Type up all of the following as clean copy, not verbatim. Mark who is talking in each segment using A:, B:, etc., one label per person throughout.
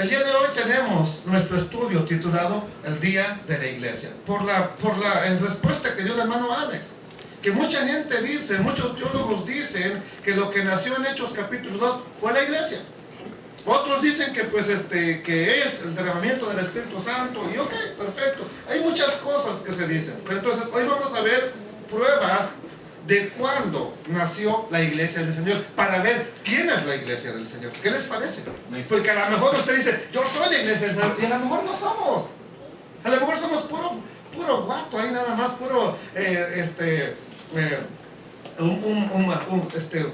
A: El día de hoy tenemos nuestro estudio titulado El Día de la Iglesia. Por la respuesta que dio el hermano Alex, que mucha gente dice, muchos teólogos dicen que lo que nació en Hechos capítulo 2 fue la iglesia. Otros dicen que que es el derramamiento del Espíritu Santo, y ok, perfecto. Hay muchas cosas que se dicen, pero entonces hoy vamos a ver pruebas de cuándo nació la iglesia del Señor, para ver quién es la iglesia del Señor. ¿Qué les parece? Porque a lo mejor usted dice, yo soy la iglesia del Señor, y a lo mejor no somos. A lo mejor somos puro guato, ahí nada más, puro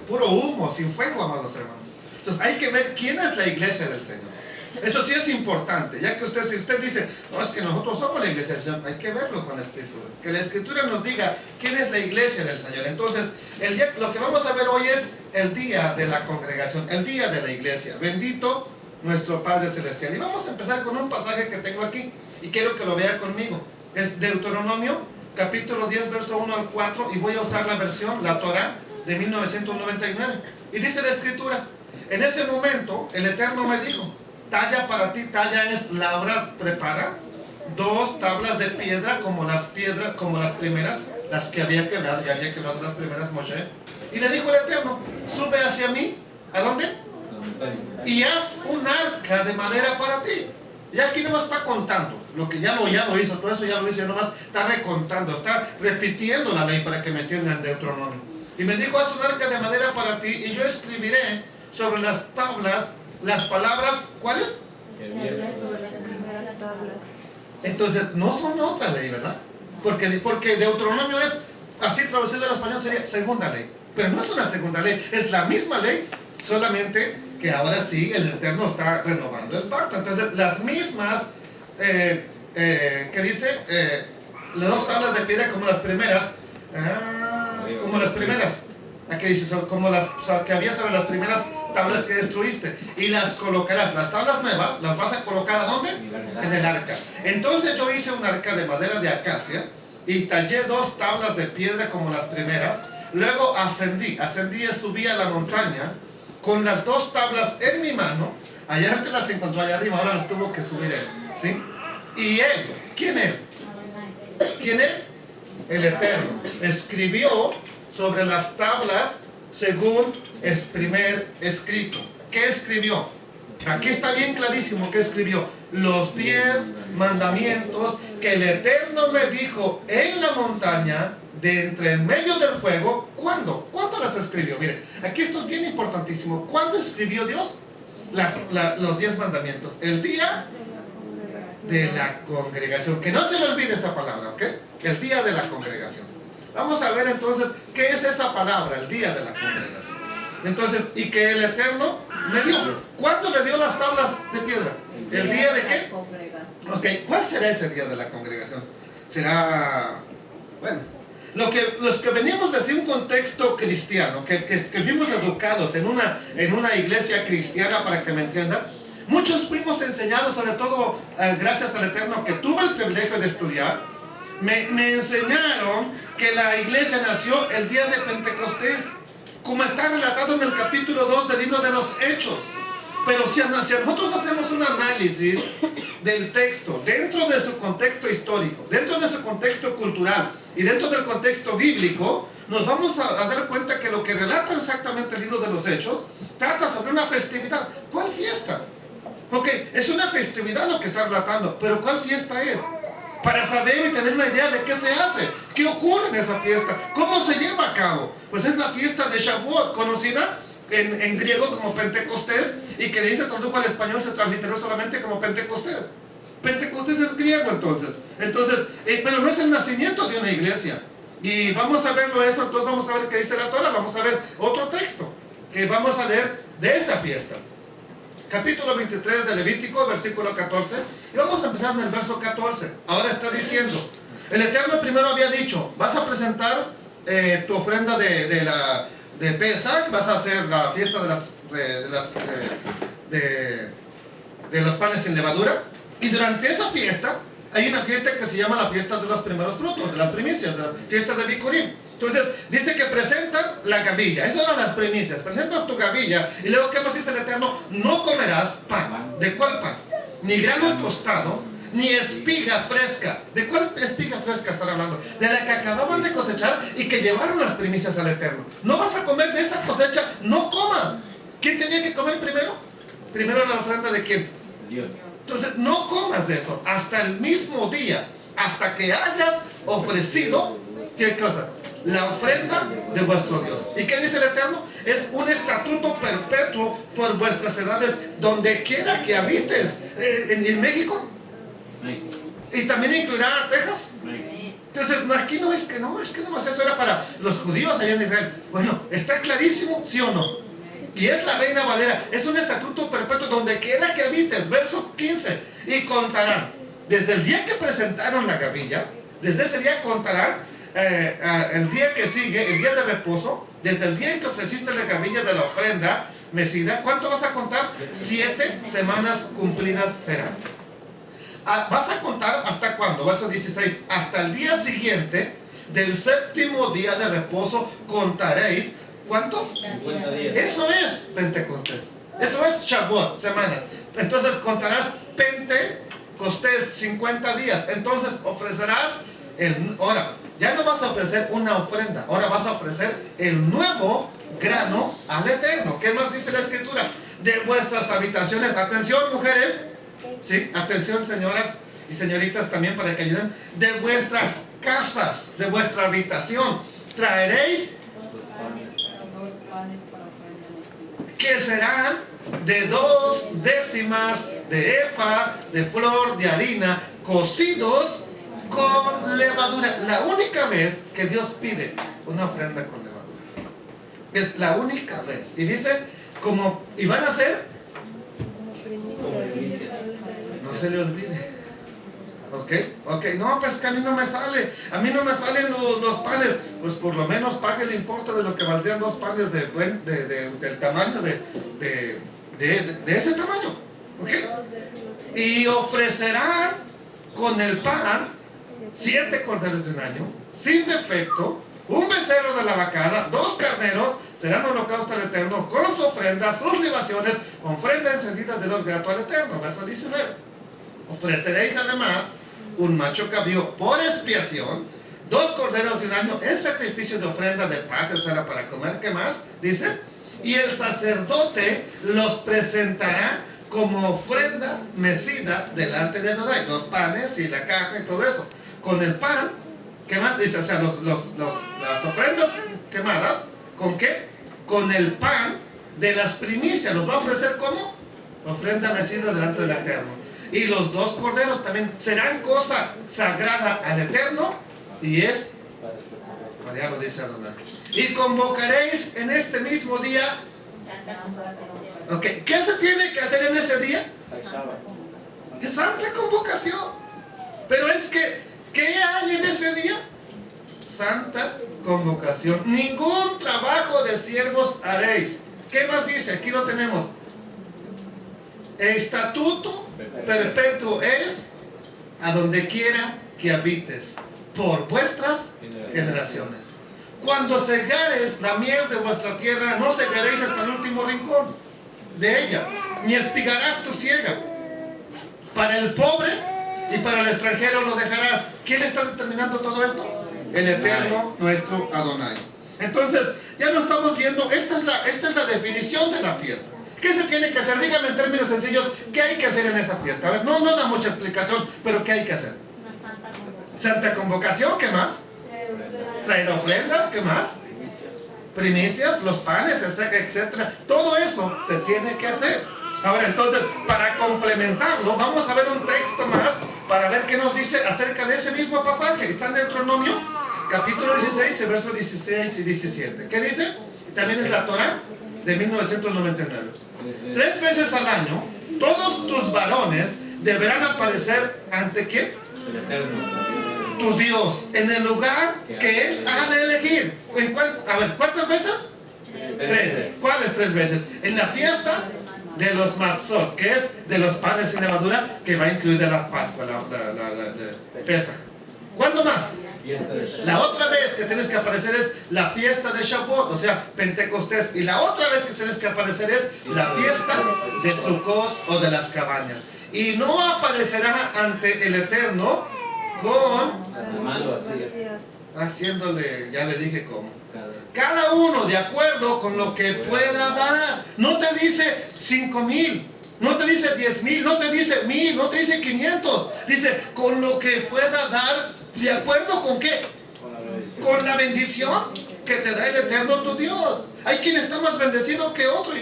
A: puro humo, sin fuego, amados hermanos. Entonces hay que ver quién es la iglesia del Señor. Eso sí es importante, ya que si usted dice, no, es que nosotros somos la iglesia del Señor, hay que verlo con la Escritura. Que la Escritura nos diga quién es la iglesia del Señor. Entonces, lo que vamos a ver hoy es el día de la congregación, el día de la iglesia. Bendito nuestro Padre Celestial. Y vamos a empezar con un pasaje que tengo aquí, y quiero que lo vea conmigo. Es Deuteronomio, capítulo 10, verso 1 al 4, y voy a usar la versión, la Torah, de 1999. Y dice la Escritura, en ese momento, el Eterno me dijo, talla para ti, talla es labra, prepara 2 tablas de piedra como las primeras, las que había quebrado, ya había quebrado las primeras Moshe. Y le dijo el Eterno, sube hacia mí, ¿a dónde? Y haz un arca de madera para ti. Y aquí nomás está contando, lo que ya lo hizo, todo eso ya lo hizo, ya nomás está recontando, está repitiendo la ley para que me entiendan Deuteronomio. Y me dijo, haz un arca de madera para ti, y yo escribiré sobre las tablas las palabras, ¿cuáles?
B: Sobre las primeras tablas.
A: Entonces, no son otra ley, ¿verdad? Porque Deuteronomio es, así traducido al español sería segunda ley. Pero no es una segunda ley, es la misma ley, solamente que ahora sí el Eterno está renovando el pacto. Entonces, las mismas, que dice, las 2 tablas de piedra como las primeras, aquí dice, como las que había sobre las primeras tablas que destruiste, y las colocarás, las tablas nuevas, las vas a colocar ¿a dónde? En el arca. Entonces yo hice un arca de madera de acacia, y tallé 2 tablas de piedra como las primeras. Luego ascendí y subí a la montaña, con las 2 tablas en mi mano. Allá antes las encontró allá arriba, ahora las tuvo que subir él, ¿sí? Y él, ¿quién él? ¿Quién él? El Eterno escribió sobre las tablas según es primer escrito. ¿Qué escribió? Aquí está bien clarísimo que escribió. Los 10 mandamientos que el Eterno me dijo en la montaña de entre en medio del fuego. ¿Cuándo? ¿Cuándo las escribió? Miren, aquí esto es bien importantísimo. ¿Cuándo escribió Dios los 10 mandamientos? El día de la congregación. Que no se le olvide esa palabra, ¿ok? El día de la congregación. Vamos a ver entonces qué es esa palabra, el día de la congregación. Entonces, y que el Eterno me dio. ¿Cuándo le dio las tablas de piedra? ¿El día de qué? Ok, ¿cuál será ese día de la congregación? Será, bueno, los que venimos desde un contexto cristiano, que fuimos educados en una iglesia cristiana, para que me entiendan, muchos fuimos enseñados, sobre todo gracias al Eterno, que tuve el privilegio de estudiar. Me enseñaron que la iglesia nació el día de Pentecostés, como está relatado en el capítulo 2 del libro de los Hechos. Pero si nosotros hacemos un análisis del texto dentro de su contexto histórico, dentro de su contexto cultural y dentro del contexto bíblico, nos vamos a dar cuenta que lo que relata exactamente el libro de los Hechos trata sobre una festividad. ¿Cuál fiesta? Ok, es una festividad lo que está relatando, pero ¿cuál fiesta es? Para saber y tener una idea de qué se hace, qué ocurre en esa fiesta, cómo se lleva a cabo. Pues es la fiesta de Shavuot, conocida en griego como Pentecostés, y que dice tradujo al español, se transliteró solamente como Pentecostés. Pentecostés es griego entonces, pero no es el nacimiento de una iglesia. Y vamos a verlo eso, entonces vamos a ver qué dice la Torah, vamos a ver otro texto que vamos a leer de esa fiesta. Capítulo 23 de Levítico, versículo 14. Y vamos a empezar en el verso 14. Ahora está diciendo, el Eterno primero había dicho, vas a presentar tu ofrenda de Pesach, vas a hacer la fiesta de los panes sin levadura. Y durante esa fiesta, hay una fiesta que se llama la fiesta de los primeros frutos, de las primicias, de la fiesta de Bikurim. Entonces, dice que presentan la gavilla. Esas eran las primicias. Presentas tu gavilla y luego, ¿qué más dice el Eterno? No comerás pan. ¿De cuál pan? Ni grano tostado, ni espiga fresca. ¿De cuál espiga fresca están hablando? De la que acababan de cosechar y que llevaron las primicias al Eterno. No vas a comer de esa cosecha, no comas. ¿Quién tenía que comer primero? Primero la ofrenda de quién?
C: Dios.
A: Entonces no comas de eso hasta el mismo día, hasta que hayas ofrecido, ¿qué cosa? La ofrenda de vuestro Dios. ¿Y qué dice el Eterno? Es un estatuto perpetuo por vuestras edades, donde quiera que habites. En México. Y también incluirá a Texas. Entonces, no, aquí no es que nomás eso era para los judíos allá en Israel. Bueno, está clarísimo, ¿sí o no? Y es la Reina Valera, es un estatuto perpetuo donde quiera que habites, verso 15. Y contarán, desde el día que presentaron la gavilla, desde ese día contarán el día que sigue, el día de reposo, desde el día en que ofreciste la gavilla de la ofrenda mecida. ¿Cuánto vas a contar? 7 semanas cumplidas serán. ¿Vas a contar hasta cuándo? Verso 16. Hasta el día siguiente del 7º día de reposo contaréis. ¿Cuántos?
C: 50 días.
A: Eso es Pentecostés. Eso es Shavuot, semanas. Entonces contarás Pentecostés 50 días. Entonces ofrecerás ahora, ya no vas a ofrecer una ofrenda. Ahora vas a ofrecer el nuevo grano al Eterno. ¿Qué más dice la Escritura? De vuestras habitaciones. Atención, mujeres. Sí, atención, señoras y señoritas también, para que ayuden. De vuestras casas, de vuestra habitación, traeréis que serán de 2 décimas de efa de flor de harina, cocidos con levadura. La única vez que Dios pide una ofrenda con levadura, es la única vez. Y dice, y van a ser, no se le olvide. Ok, no, pues que a mí no me salen los panes. Pues por lo menos pague el importe de lo que valdrían 2 panes del tamaño de ese tamaño. Ok, y ofrecerán con el pan 7 corderos de un año sin defecto, un becerro de la vacada, 2 carneros, serán holocaustos al Eterno con su ofrenda, sus libaciones, ofrenda encendida de los grato al Eterno. Verso 19. Ofreceréis además un macho cabrío por expiación, 2 corderos de un año en sacrificio de ofrenda de paz, esa era para comer. ¿Qué más? Dice, y el sacerdote los presentará como ofrenda mecida delante de Adonai, los panes y la carne y todo eso. Con el pan, ¿qué más dice? O sea, las ofrendas quemadas, ¿con qué? Con el pan de las primicias, los va a ofrecer como ofrenda mecida delante del Eterno. Y los 2 corderos también serán cosa sagrada al Eterno, y es, ya lo dice Adonai. Y convocaréis en este mismo día. Ok, ¿qué se tiene que hacer en ese día? Es santa convocación. Pero es que, ¿qué hay en ese día? Santa convocación. Ningún trabajo de siervos haréis. ¿Qué más dice? Aquí lo tenemos. Estatuto perpetuo es a donde quiera que habites por vuestras generaciones. Cuando segares la mies de vuestra tierra, no segaréis hasta el último rincón de ella, ni espigarás tu siega. Para el pobre y para el extranjero lo dejarás. ¿Quién está determinando todo esto? El Eterno, nuestro Adonai. Entonces, ya lo estamos viendo. Esta es la definición de la fiesta. ¿Qué se tiene que hacer? Dígame en términos sencillos, ¿qué hay que hacer en esa fiesta? A ver, no da mucha explicación, pero ¿qué hay que hacer? Santa convocación, ¿qué más? Traer ofrendas, ¿qué más? Primicias, los panes, etcétera. Todo eso se tiene que hacer. Ahora, entonces, para complementarlo, vamos a ver un texto más para ver qué nos dice acerca de ese mismo pasaje. Está en Deuteronomio, capítulo 16, versos 16 y 17. ¿Qué dice? También es la Torah de 1999. 3 veces al año, todos tus varones deberán aparecer ante ¿quién?
C: El Eterno.
A: Tu Dios, en el lugar que Él ha de elegir. A ver, ¿cuántas veces? 3. ¿Cuáles 3 veces? En la fiesta de los matzot, que es de los panes sin levadura, que va a incluir de la Pascua, la Pesaj. ¿Cuándo más?
C: Fiesta de
A: La otra vez que tienes que aparecer es la fiesta de Shavuot, o sea, Pentecostés. Y la otra vez que tienes que aparecer es la fiesta de Sukkot o de las cabañas. Y no aparecerá ante el Eterno con,
C: Mando así.
A: haciéndole, ya le dije cómo. Cada uno de acuerdo con lo que pueda dar. No te dice 5,000, no te dice 10,000, no te dice 1,000, no te dice 500. Dice con lo que pueda dar. ¿De acuerdo con qué? Con la bendición que te da el Eterno tu Dios. Hay quien está más bendecido que otro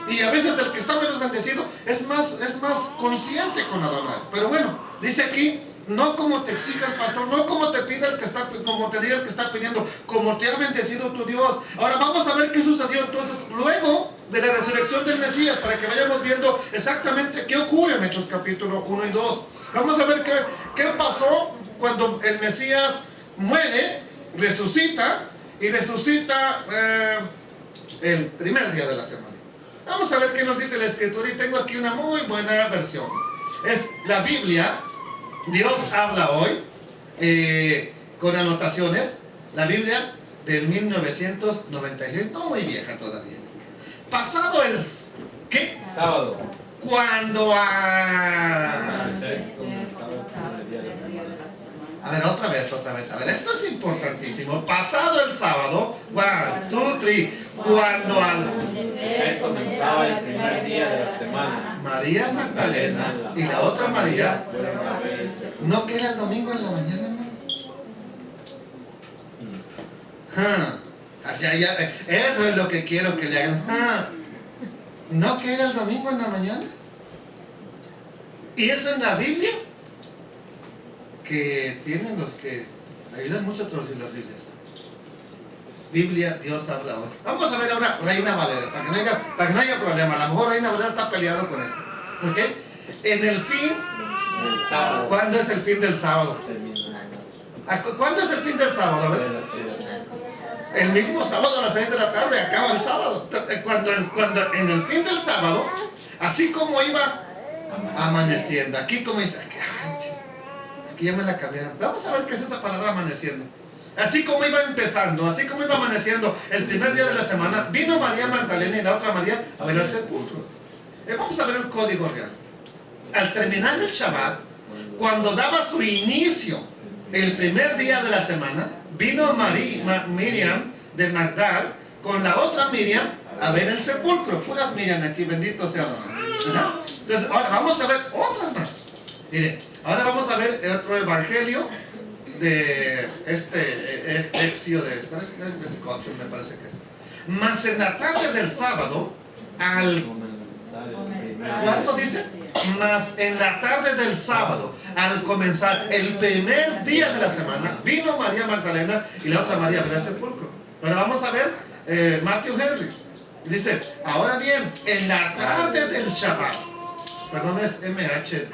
A: y a veces el que está menos bendecido es más consciente con Adonai. Pero bueno, dice aquí, no como te exige el pastor, no como te pide el que está, como te diga el que está pidiendo, como te ha bendecido tu Dios. Ahora vamos a ver qué sucedió entonces luego de la resurrección del Mesías, para que vayamos viendo exactamente qué ocurre en Hechos capítulo 1 y 2. Vamos a ver qué pasó cuando el Mesías muere, resucita y resucita el primer día de la semana. Vamos a ver qué nos dice la Escritura y tengo aquí una muy buena versión. Es la Biblia. Dios habla hoy con anotaciones. La Biblia del 1996, no muy vieja todavía. Pasado el ¿qué?
C: Sábado.
A: Cuando a ver, otra vez. A ver, esto es importantísimo. Pasado el sábado, 1, 2, 3, cuando
C: Comenzaba el primer día de la semana.
A: María Magdalena y la otra María, ¿no que era el domingo en la mañana, hermano? Eso es lo que quiero que le hagan. ¿No que era el domingo en la mañana? ¿Y eso en la Biblia? Que tienen los que ayudan mucho a traducir las Biblias. Biblia, Dios habla hoy. Vamos a ver ahora Reina Valera, para que no haya problema. A lo mejor Reina Valera está peleado con esto. ¿Ok? En el fin, ¿cuándo es el fin del sábado? ¿Cuándo es el fin del sábado? A ver. El mismo sábado a las 6 de la tarde acaba el sábado. Cuando en el fin del sábado, así como iba amaneciendo, aquí como dice, aquí ya me la cambiaron. Vamos a ver qué es esa palabra amaneciendo. Así como iba empezando, así como iba amaneciendo el primer día de la semana, vino María Magdalena y la otra María a ver el sepulcro. Vamos a ver el código real. Al terminar el Shabbat, cuando daba su inicio el primer día de la semana, vino Miriam de Magdal con la otra Miriam a ver el sepulcro. Puras Miriam aquí, bendito sea Adonai. Entonces, ahora vamos a ver otras más. Mire, ahora vamos a ver el otro evangelio de Exio de Scofield, me parece que es. Mas en la tarde del sábado, ¿cuánto dice? Mas en la tarde del sábado, al comenzar el primer día de la semana, vino María Magdalena y la otra María a ver el sepulcro. Ahora vamos a ver Matthew Henry. Dice, ahora bien, en la tarde del Shabbat, perdón, es MH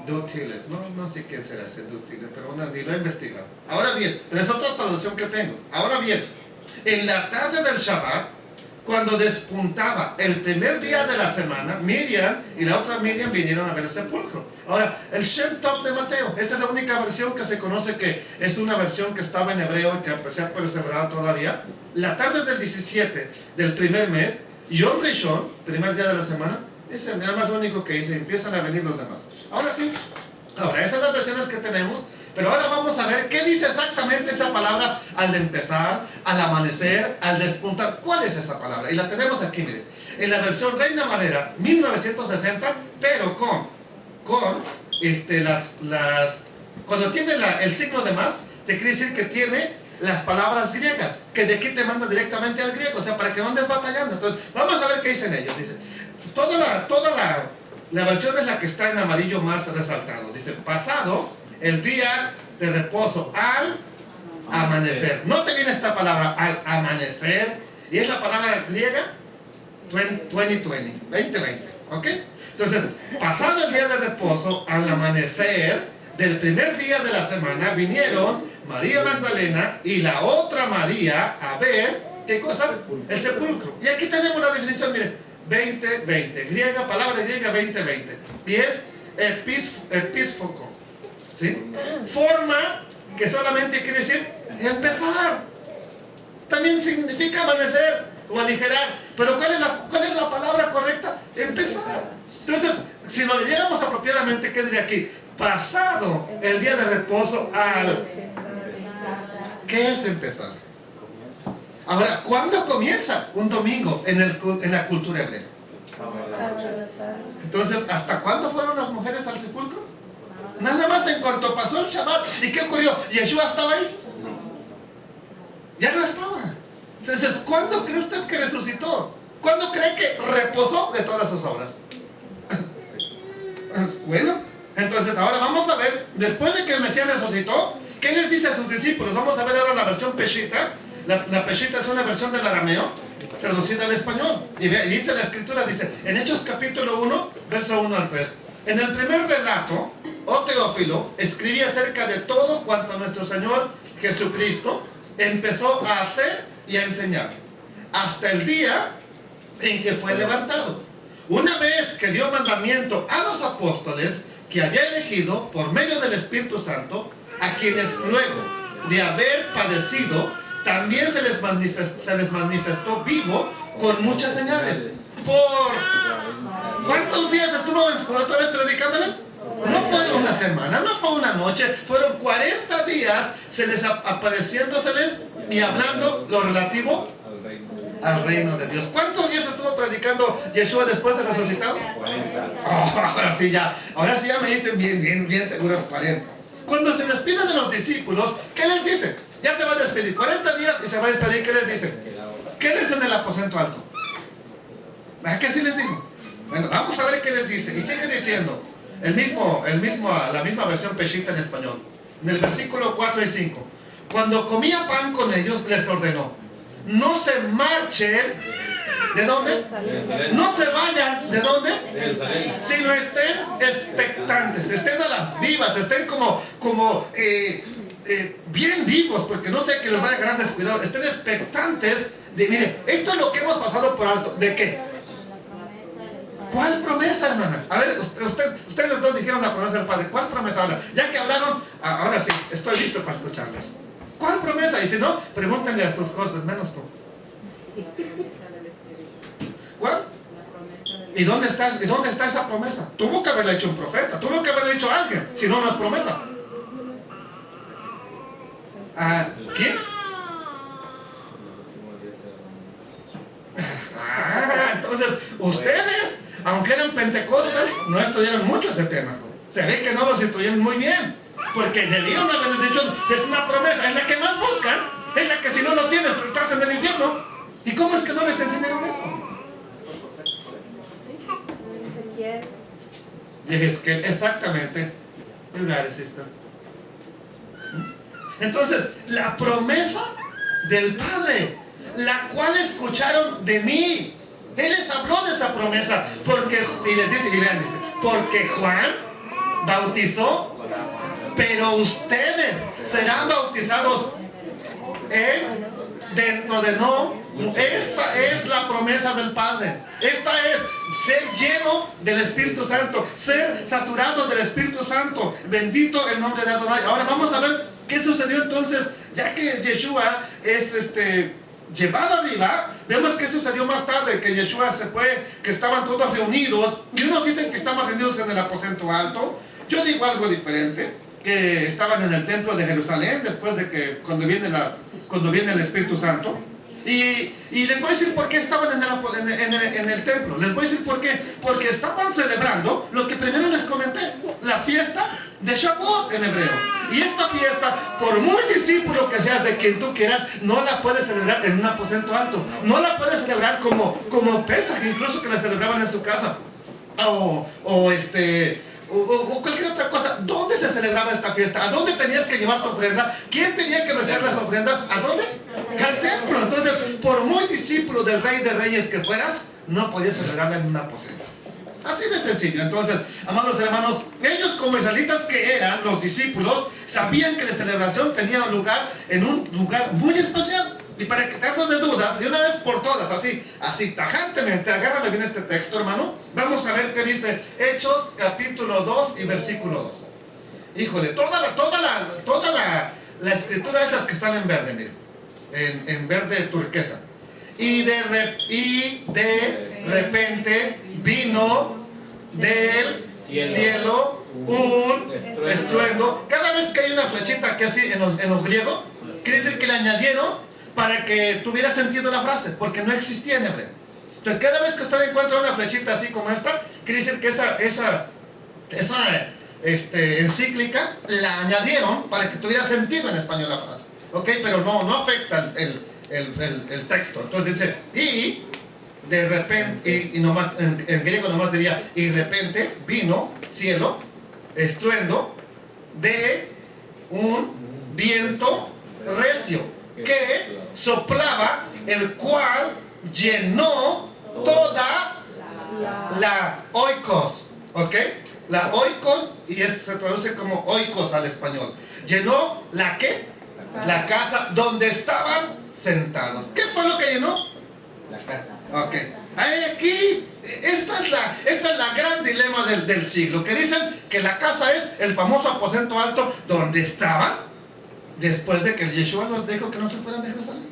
A: Dutilet, no sé qué será ese Dutilet, pero ni lo he investigado. Ahora bien, pero es otra traducción que tengo. Ahora bien, en la tarde del Shabbat, cuando despuntaba el primer día de la semana, Miriam y la otra Miriam vinieron a ver el sepulcro. Ahora, el Shem Tov de Mateo, esta es la única versión que se conoce que es una versión que estaba en hebreo y que se ha perseverado todavía. La tarde del 17 del primer mes, Yom Rishon, primer día de la semana, es nada más lo único que dice, empiezan a venir los demás. Ahora sí, esas son las versiones que tenemos, pero ahora vamos a ver qué dice exactamente esa palabra al empezar, al amanecer, al despuntar. ¿Cuál es esa palabra? Y la tenemos aquí, miren, en la versión Reina Valera 1960, pero cuando tiene el signo de más, te quiere decir que tiene las palabras griegas, que de aquí te manda directamente al griego, o sea, para que no andes batallando. Entonces, vamos a ver qué dicen ellos. Dice, toda la versión es la que está en amarillo más resaltado. Dice, pasado el día de reposo al amanecer. No te viene esta palabra, al amanecer, y es la palabra griega 2020, ¿ok? Entonces, pasado el día de reposo al amanecer del primer día de la semana, vinieron María Magdalena y la otra María a ver, ¿qué cosa? El sepulcro. Y aquí tenemos la definición, miren, 2020, griega, palabra griega 2020, y es episfoco, ¿sí? Forma que solamente quiere decir empezar. También significa amanecer o aligerar. Pero ¿cuál es la palabra correcta? Empezar. Entonces, si lo leyéramos apropiadamente, ¿qué diría aquí? Pasado el día de reposo al... ¿Qué es empezar? Ahora, ¿cuándo comienza? Un domingo en la cultura hebrea. Entonces, ¿hasta cuándo fueron las mujeres al sepulcro? Nada más en cuanto pasó el Shabbat. ¿Y qué ocurrió? ¿Yeshua estaba ahí? Ya no estaba. Entonces, ¿cuándo cree usted que resucitó? ¿Cuándo cree que reposó de todas sus obras? Bueno, entonces ahora vamos a ver, después de que el Mesías resucitó, ¿qué les dice a sus discípulos? Vamos a ver ahora la versión Peshita. La Peshita es una versión del arameo traducida al español. Y dice la escritura, dice, en Hechos capítulo 1, verso 1 al 3. En el primer relato, Teófilo escribía acerca de todo cuanto nuestro Señor Jesucristo empezó a hacer y a enseñar, hasta el día en que fue levantado. Una vez que dio mandamiento a los apóstoles que había elegido por medio del Espíritu Santo, a quienes luego de haber padecido, también se les manifestó vivo con muchas señales. ¿Por cuántos días estuvo otra vez predicándoles? No fue una semana, no fue una noche, fueron 40 días apareciéndoseles y hablando lo relativo al reino de Dios. ¿Cuántos días estuvo predicando Yeshua después de resucitado?
C: 40.
A: Ahora sí ya me dicen bien seguros 40. Cuando se despide de los discípulos, ¿qué les dice? Ya se va a despedir 40 días y se va a despedir. ¿Qué les dice? Quédense en el aposento alto. ¿Verdad que sí les digo? Bueno, vamos a ver qué les dice. Y sigue diciendo la misma versión Peshita en español, en el versículo 4 y 5. Cuando comía pan con ellos, les ordenó: no se marchen. ¿De dónde? No se vayan. ¿De dónde? Sino estén expectantes, estén a las vivas, estén como bien vivos, porque no sé que les vaya a gran descuidado. Estén expectantes de, mire, esto es lo que hemos pasado por alto. ¿De qué? ¿Cuál promesa, hermana? A ver, ustedes dos dijeron la promesa del Padre. ¿Cuál promesa habla? Ya que hablaron, ahora sí, estoy listo para escucharlas. ¿Cuál promesa? Y si no, pregúntenle a sus cosas, menos tú. ¿Cuál? ¿Y dónde está esa promesa? Tuvo que haberla hecho un profeta, tuvo que haberla hecho alguien, si no, no es promesa. ¿Quién? Entonces, ustedes, aunque eran pentecostales, no estudiaron mucho ese tema. Se ve que no los instruyeron muy bien, porque debieron haberles dicho, es una promesa, es la que más buscan, es la que si no lo tienes, estás en el infierno. ¿Y cómo es que no les enseñaron eso? Ezequiel, exactamente. Entonces, la promesa del Padre, la cual escucharon de mí. Él les habló de esa promesa, y les dice, porque Juan bautizó, pero ustedes serán bautizados dentro de no. Esta es la promesa del Padre. Esta es ser lleno del Espíritu Santo, ser saturado del Espíritu Santo. Bendito el nombre de Adonai. Ahora vamos a ver qué sucedió entonces, ya que Yeshua es llevado arriba. Vemos que sucedió más tarde, que Yeshua se fue, que estaban todos reunidos, y unos dicen que estaban reunidos en el aposento alto. Yo digo algo diferente, que estaban en el templo de Jerusalén, después de que cuando viene el Espíritu Santo. Y les voy a decir por qué estaban en el templo. Les voy a decir por qué. Porque estaban celebrando lo que primero les comenté, la fiesta de Shavuot en hebreo. Y esta fiesta, por muy discípulo que seas de quien tú quieras, no la puedes celebrar en un aposento alto. No la puedes celebrar como Pesach, incluso que la celebraban en su casa. O cualquier otra cosa. ¿Dónde se celebraba esta fiesta? ¿A dónde tenías que llevar tu ofrenda? ¿Quién tenía que recibir las ofrendas? ¿A dónde? Al templo. Entonces, por muy discípulo del Rey de Reyes que fueras, no podías celebrarla en un aposento. Así de sencillo. Entonces, amados hermanos, ellos como israelitas que eran, los discípulos, sabían que la celebración tenía lugar en un lugar muy especial. Y para quitarnos de dudas, de una vez por todas, así tajantemente, agárrame bien este texto, hermano. Vamos a ver qué dice Hechos capítulo 2 y versículo 2. Híjole, toda La escritura es las que están en verde, miren, en verde turquesa. Y de repente vino del cielo un estruendo. Cada vez que hay una flechita que así en los griegos, quiere decir que le añadieron para que tuviera sentido la frase, porque no existía en hebreo. Entonces cada vez que usted encuentra una flechita así como esta, quiere decir que esa encíclica la añadieron para que tuviera sentido en español la frase. ¿Ok? Pero no afecta el texto. Entonces dice, y de repente, y nomás, en griego nomás diría, y de repente vino, cielo, estruendo de un viento recio que soplaba, el cual llenó toda la oikos. ¿Ok? La oikos, y se traduce como oikos al español. Llenó la ¿qué? La casa donde estaban sentados. ¿Qué fue lo que llenó?
C: La casa.
A: Ok. Aquí, esta es la gran dilema del siglo, que dicen que la casa es el famoso aposento alto donde estaban después de que Yeshua nos dijo que no se fueran de Jerusalén.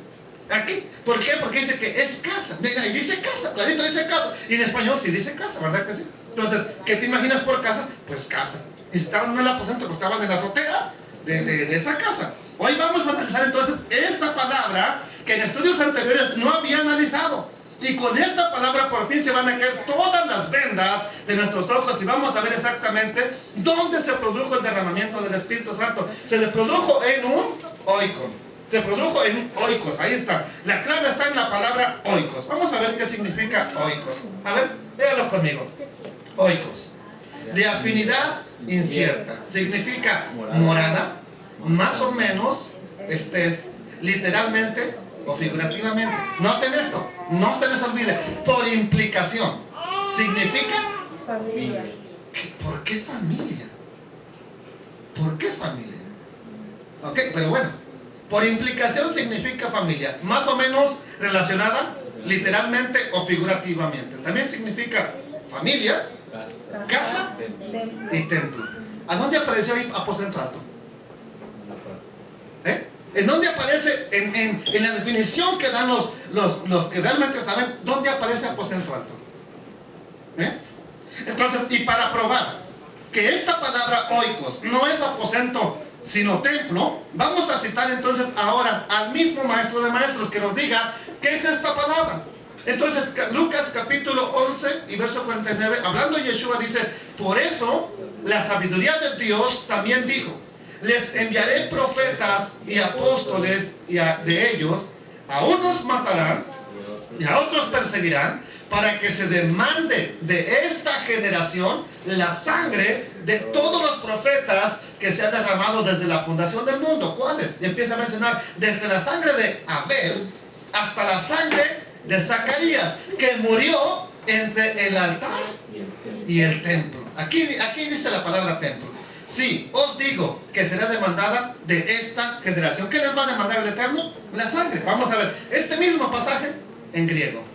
A: Aquí, ¿por qué? Porque dice que es casa. Mira, y dice casa, clarito dice casa. Y en español sí dice casa, ¿verdad que sí? Entonces, ¿qué te imaginas por casa? Pues casa. Y si estaban en el aposento, pues estaban en la azotea de esa casa. Hoy vamos a analizar entonces esta palabra que en estudios anteriores no había analizado. Y con esta palabra por fin se van a caer todas las vendas de nuestros ojos y vamos a ver exactamente dónde se produjo el derramamiento del Espíritu Santo. Se le produjo en un oikos. Se produjo en un oikos. Ahí está. La clave está en la palabra oikos. Vamos a ver qué significa oikos. A ver, véalo conmigo. Oikos. De afinidad incierta. Significa morada, más o menos, literalmente o figurativamente. Noten esto, no se les olvide, por implicación. Significa
B: Familia.
A: ¿por qué familia? ¿Por qué familia? Ok, pero bueno, por implicación significa familia, más o menos relacionada literalmente o figurativamente. También significa familia, casa y templo. ¿A dónde apareció ahí aposento alto? ¿En dónde aparece? En la definición que dan los que realmente saben, ¿dónde aparece aposento alto? Entonces, y para probar que esta palabra oikos no es aposento sino templo, vamos a citar entonces ahora al mismo maestro de maestros que nos diga qué es esta palabra. Entonces, Lucas capítulo 11 y verso 49, hablando Yeshua dice, por eso la sabiduría de Dios también dijo, les enviaré profetas y apóstoles y de ellos, a unos matarán y a otros perseguirán, para que se demande de esta generación la sangre de todos los profetas que se ha derramado desde la fundación del mundo. ¿Cuáles? Y empieza a mencionar desde la sangre de Abel hasta la sangre de Zacarías, que murió entre el altar y el templo. Aquí dice la palabra templo. Sí, os digo que será demandada de esta generación. ¿Qué les va a demandar el Eterno? La sangre. Vamos a ver este mismo pasaje en griego.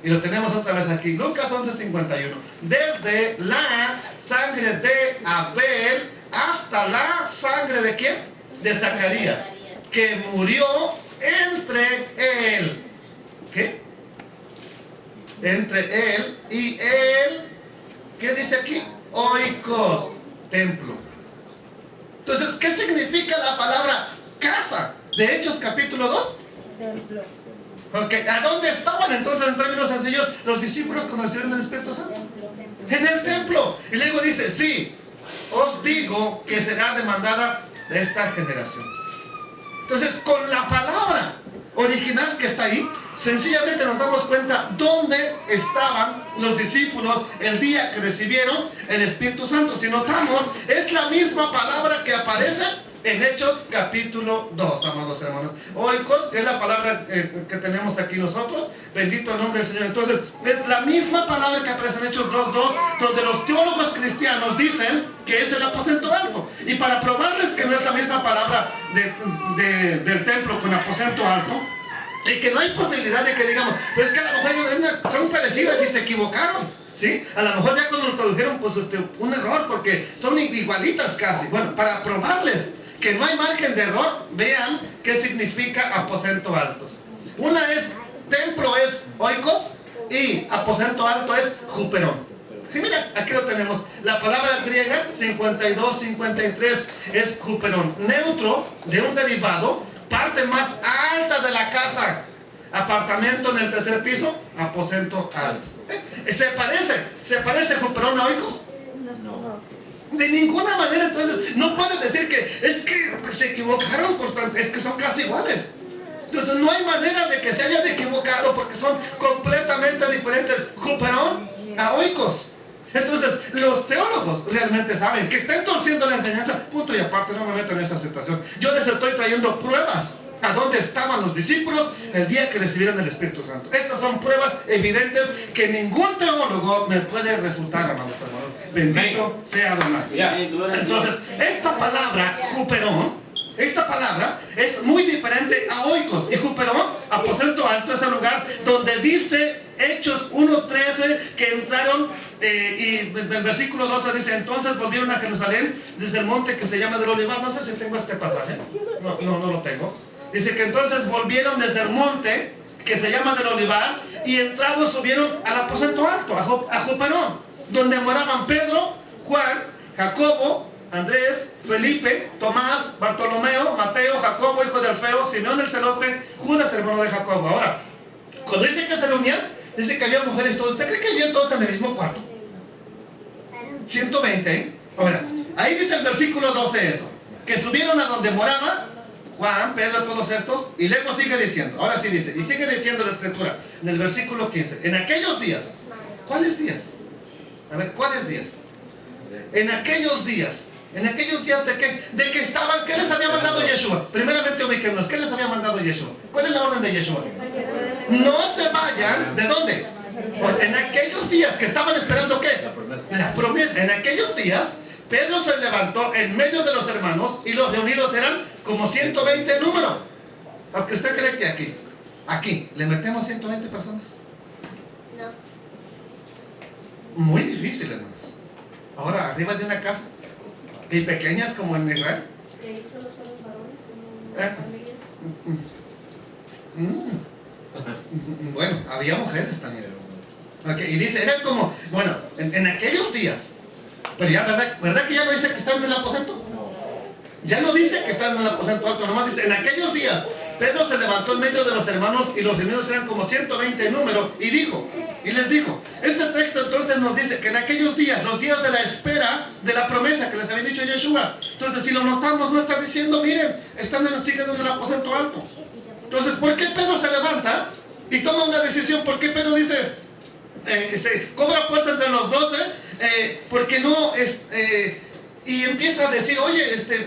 A: Y lo tenemos otra vez aquí. Lucas 11:51. Desde la sangre de Abel hasta la sangre de ¿quién? De Zacarías, que murió entre él. ¿Qué? Entre él y él. ¿Qué dice aquí? Oikos, templo. Entonces, ¿qué significa la palabra casa? De Hechos capítulo 2.
B: Templo.
A: Okay. ¿A dónde estaban entonces en términos sencillos los discípulos cuando recibieron el Espíritu Santo? En el templo. Y luego dice, sí, os digo que será demandada de esta generación. Entonces, con la palabra original que está ahí, sencillamente nos damos cuenta dónde estaban los discípulos el día que recibieron el Espíritu Santo. Si notamos, es la misma palabra que aparece en Hechos capítulo 2, amados hermanos. Oikos es la palabra que tenemos aquí nosotros. Bendito el nombre del Señor. Entonces, es la misma palabra que aparece en Hechos 2:2, donde los teólogos cristianos dicen que es el aposento alto. Y para probarles que no es la misma palabra del templo con aposento alto, y que no hay posibilidad de que digamos, pues es que a lo mejor son parecidas y se equivocaron, ¿sí? A lo mejor ya cuando lo tradujeron, pues un error, porque son igualitas casi. Bueno, para probarles que no hay margen de error, vean qué significa aposento altos. Una es, templo es oikos y aposento alto es juperón. Sí, mira, aquí lo tenemos. La palabra griega 52-53 es juperón. Neutro de un derivado, parte más alta de la casa. Apartamento en el tercer piso, aposento alto. ¿Se parece juperón a oikos? De ninguna manera. Entonces no puedes decir que es que se equivocaron, por tanto, es que son casi iguales. Entonces no hay manera de que se hayan equivocado porque son completamente diferentes, juperón a oikos. Entonces los teólogos realmente saben que están torciendo la enseñanza, punto y aparte. No me meto en esa situación. Yo les estoy trayendo pruebas a dónde estaban los discípulos el día que recibieron el Espíritu Santo. Estas son pruebas evidentes que ningún teólogo me puede refutar, amados hermanos. Bendito sea Adonai. Entonces, esta palabra, juperón, esta palabra es muy diferente a oikos. Y juperón, aposento alto, es el lugar donde dice Hechos 1:13 que entraron, y el versículo 12 dice: entonces volvieron a Jerusalén desde el monte que se llama del Olivar. No sé si tengo este pasaje. No lo tengo. Dice que entonces volvieron desde el monte que se llama del Olivar y entrados subieron al aposento alto, a Juperón, donde moraban Pedro, Juan, Jacobo, Andrés, Felipe, Tomás, Bartolomeo, Mateo, Jacobo, hijo de Alfeo, Simeón el celote, Judas, hermano de Jacobo. Ahora, cuando dice que se reunían, dice que había mujeres todos. ¿Usted cree que vivían todos en el mismo cuarto? 120, ¿eh? Ahora, ahí dice el versículo 12 eso, que subieron a donde moraba Juan, Pedro, todos estos, y luego sigue diciendo, ahora sí dice, y sigue diciendo la escritura, en el versículo 15, en aquellos días. ¿Cuáles días? A ver, ¿cuáles días? En aquellos días de qué? De que estaban, ¿qué les había mandado Yeshua? Primeramente ubiquémonos, ¿qué les había mandado Yeshua? ¿Cuál es la orden de Yeshua? No se vayan, ¿de dónde? Pues en aquellos días que estaban esperando ¿qué? La promesa. En aquellos días Pedro se levantó en medio de los hermanos y los reunidos eran como 120 en número. Aunque usted cree que aquí le metemos 120 personas. No. Muy difícil, hermanos. Ahora, arriba de una casa y pequeñas como en Israel.
B: Solo son los varones,
A: Bueno, había mujeres también. Okay, y dice, eran como, bueno, en aquellos días. Pero ya, ¿verdad que ya no dice que están en el aposento? Ya no dice que están en el aposento alto, nomás dice, en aquellos días Pedro se levantó en medio de los hermanos y los reunidos eran como 120 en número y les dijo, este texto entonces nos dice que en aquellos días, los días de la espera de la promesa que les había dicho Yeshua, entonces si lo notamos no está diciendo, miren, siguen en el aposento alto. Entonces, ¿por qué Pedro se levanta y toma una decisión? ¿Por qué Pedro dice, cobra fuerza entre los 12? Porque no y empieza a decir, oye,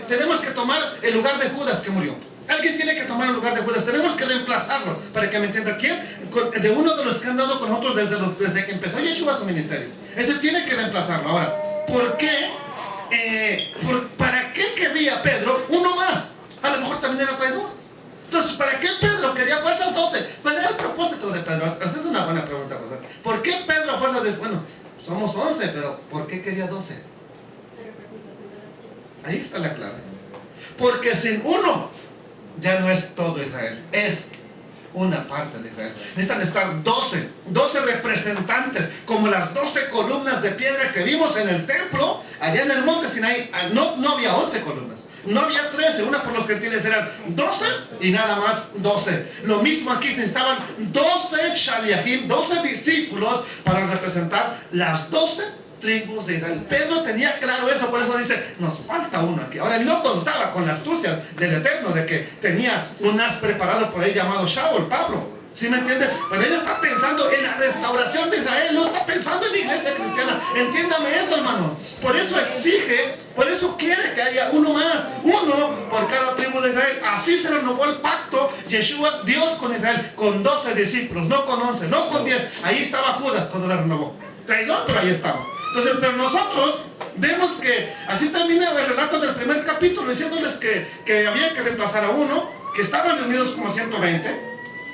A: tenemos que tomar el lugar de Judas que murió. Alguien tiene que tomar el lugar de Judas. Tenemos que reemplazarlo. Para que me entienda, ¿quién? De uno de los que han dado con nosotros desde que empezó Yeshua su ministerio. Ese tiene que reemplazarlo. Ahora, ¿por qué? ¿Para qué quería Pedro uno más? A lo mejor también era traidor. Entonces, ¿para qué Pedro quería fuerzas 12? ¿Cuál era el propósito de Pedro? Esa es una buena pregunta. ¿Por qué Pedro fuerzas 10? Bueno, somos 11, pero ¿por qué quería 12? Ahí está la clave. Porque sin uno ya no es todo Israel, es una parte de Israel. Necesitan estar 12 representantes, como las 12 columnas de piedra que vimos en el templo, allá en el monte Sinaí. No había 11 columnas, no había 13, una por los gentiles, eran 12 y nada más 12. Lo mismo aquí, se necesitaban 12 shaliachim, 12 discípulos para representar las 12 tribus de Israel. Pedro tenía claro eso, por eso dice, nos falta uno aquí. Ahora, él no contaba con la astucia del Eterno, de que tenía un as preparado por ahí llamado Shaul, Pablo. ¿Sí me entiende? Pero él está pensando en la restauración de Israel, no está pensando en la iglesia cristiana. Entiéndame eso, hermano. Por eso exige, por eso quiere que haya uno más, uno por cada tribu de Israel. Así se renovó el pacto Yeshua, Dios con Israel, con 12 discípulos, no con 11, no con 10. Ahí estaba Judas cuando la renovó. Traidor, pero ahí estaba. Entonces, pero nosotros vemos que así termina el relato del primer capítulo, diciéndoles que había que reemplazar a uno, que estaban reunidos como 120.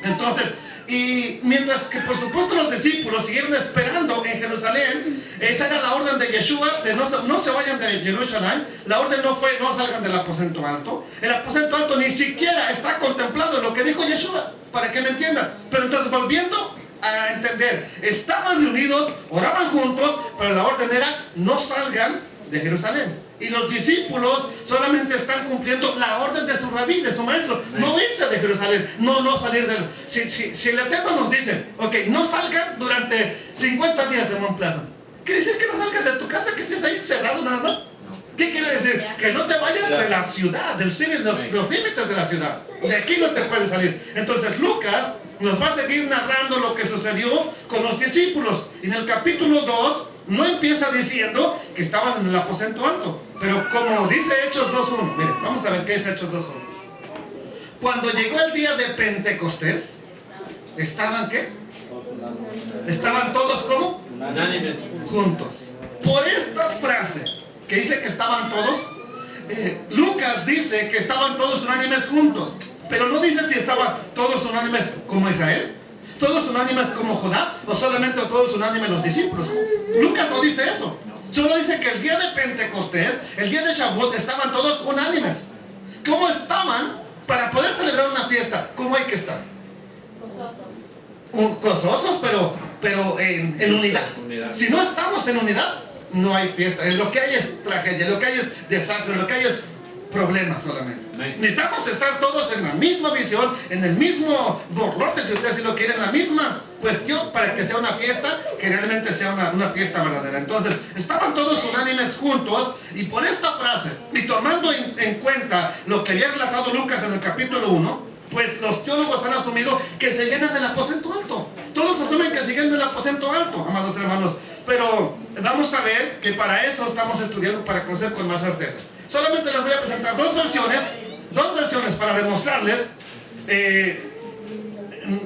A: Entonces, Y mientras que por supuesto los discípulos siguieron esperando en Jerusalén, esa era la orden de Yeshua, de no se vayan de Jerusalén. La orden no fue no salgan del aposento alto. El aposento alto ni siquiera está contemplado en lo que dijo Yeshua, para que me entiendan. Pero entonces, volviendo a entender, estaban reunidos, oraban juntos, pero la orden era no salgan de Jerusalén. Y los discípulos solamente están cumpliendo la orden de su rabí, de su maestro. No irse de Jerusalén, no salir del... Si el Eterno nos dice, ok, no salgan durante 50 días de Mont Plaza, ¿quiere decir que no salgas de tu casa, que estés ahí cerrado nada más? ¿Qué quiere decir? Que no te vayas de la ciudad, los límites de la ciudad. De aquí no te puedes salir. Entonces Lucas nos va a seguir narrando lo que sucedió con los discípulos. Y en el capítulo 2 no empieza diciendo que estaban en el aposento alto, pero como dice Hechos 2.1, miren, vamos a ver qué es Hechos 2.1. Cuando llegó el día de Pentecostés, ¿estaban qué? Estaban todos ¿cómo?
C: Unánimes.
A: Juntos. Por esta frase que dice que estaban todos, Lucas dice que estaban todos unánimes juntos, pero no dice si estaban todos unánimes como Israel, todos unánimes como Judá, o solamente todos unánimes los discípulos. Lucas no dice eso. Solo dice que el día de Pentecostés, el día de Shavuot, estaban todos unánimes. ¿Cómo estaban para poder celebrar una fiesta? ¿Cómo hay que estar? Gozosos, pero en unidad. Si no estamos en unidad, no hay fiesta. Lo que hay es tragedia, lo que hay es desastre, lo que hay es problemas solamente. Necesitamos estar todos en la misma visión, en el mismo borlote, si ustedes lo quieren, en la misma cuestión, para que sea una fiesta, que realmente sea una fiesta verdadera. Entonces, estaban todos unánimes juntos, y por esta frase, y tomando en cuenta lo que había relatado Lucas en el capítulo 1, pues los teólogos han asumido que se llenan del aposento alto. Todos asumen que se llenan del aposento alto, amados hermanos. Pero vamos a ver que para eso estamos estudiando, para conocer con más certeza. Solamente les voy a presentar dos versiones para demostrarles,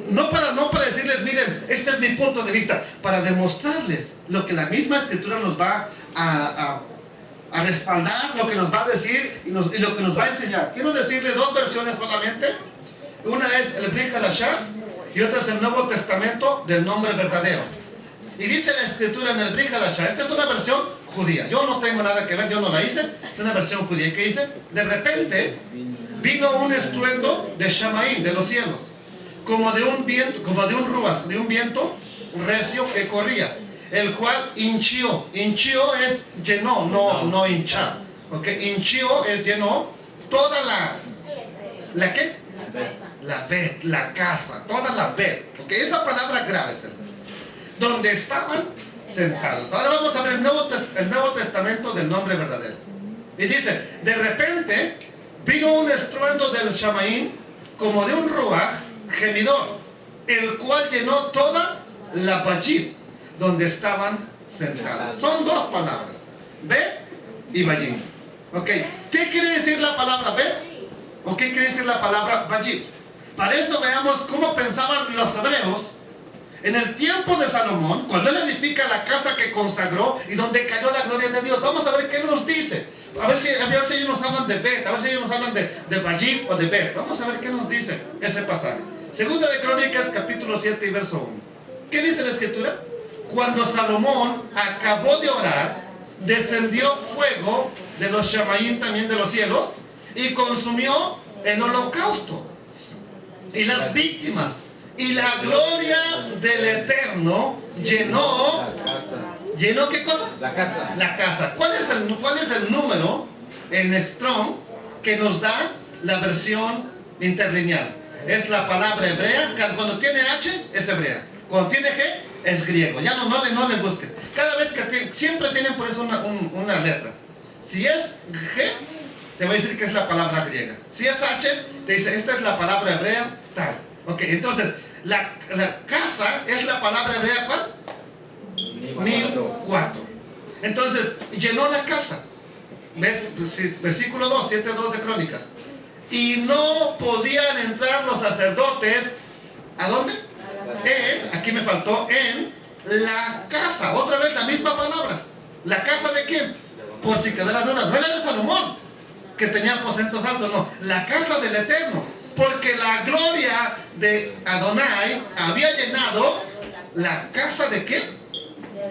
A: no para decirles, miren, este es mi punto de vista, para demostrarles lo que la misma Escritura nos va a respaldar, lo que nos va a decir y lo que nos va a enseñar. Quiero decirles dos versiones solamente. Una es el Brit Hadashah y otra es el Nuevo Testamento del nombre verdadero. Y dice la Escritura en el Brit Hadashah, esta es una versión judía, yo no tengo nada que ver, yo no la hice, es una versión judía. ¿Qué dice? De repente vino un estruendo de Shamaín, de los cielos, como de un viento, como de un ruach, de un viento recio que corría, el cual hinchió es llenó, no hinchar, ¿ok? Hinchió es llenó toda ¿la qué? La casa, toda la bet, ¿ok? Esa palabra grave es donde estaban sentados. Ahora vamos a ver el Nuevo Testamento del nombre verdadero. Y dice, de repente vino un estruendo del Shamaín como de un ruach gemidor, el cual llenó toda la Bajit, donde estaban sentados. Son dos palabras, Bet y Bajit. ¿Ok? ¿Qué quiere decir la palabra Bet? ¿O qué quiere decir la palabra Bajit? Para eso veamos cómo pensaban los hebreos en el tiempo de Salomón, cuando él edifica la casa que consagró y donde cayó la gloria de Dios. Vamos a ver qué nos dice. A ver si ellos nos hablan de Bet, a ver si ellos nos hablan de Bajit o de Bet. Vamos a ver qué nos dice ese pasaje. Segunda de Crónicas, capítulo 7 y verso 1. ¿Qué dice la Escritura? Cuando Salomón acabó de orar, descendió fuego de los Shamaín, también de los cielos, y consumió el holocausto y las víctimas. Y la gloria del Eterno llenó ¿qué cosa?
C: La casa.
A: La casa. ¿Cuál es el número en Strong que nos da la versión interlineal? Es la palabra hebrea. Cuando tiene H es hebrea, cuando tiene G es griego. Ya no le busquen. Cada vez que siempre tienen por eso una letra. Si es G, te voy a decir que es la palabra griega. Si es H, te dice esta es la palabra hebrea tal. Ok, entonces la casa es la palabra hebrea ¿cuál? 1004. Entonces llenó la casa. ¿Ves? Versículo 2, 7:2 de Crónicas. Y no podían entrar los sacerdotes. ¿A dónde? Aquí me faltó, en la casa. Otra vez la misma palabra. ¿La casa de quién? Por si quedara duda, no era de Salomón, que tenía aposentos altos, no. La casa del Eterno. Porque la gloria de Adonai había llenado la casa de ¿qué?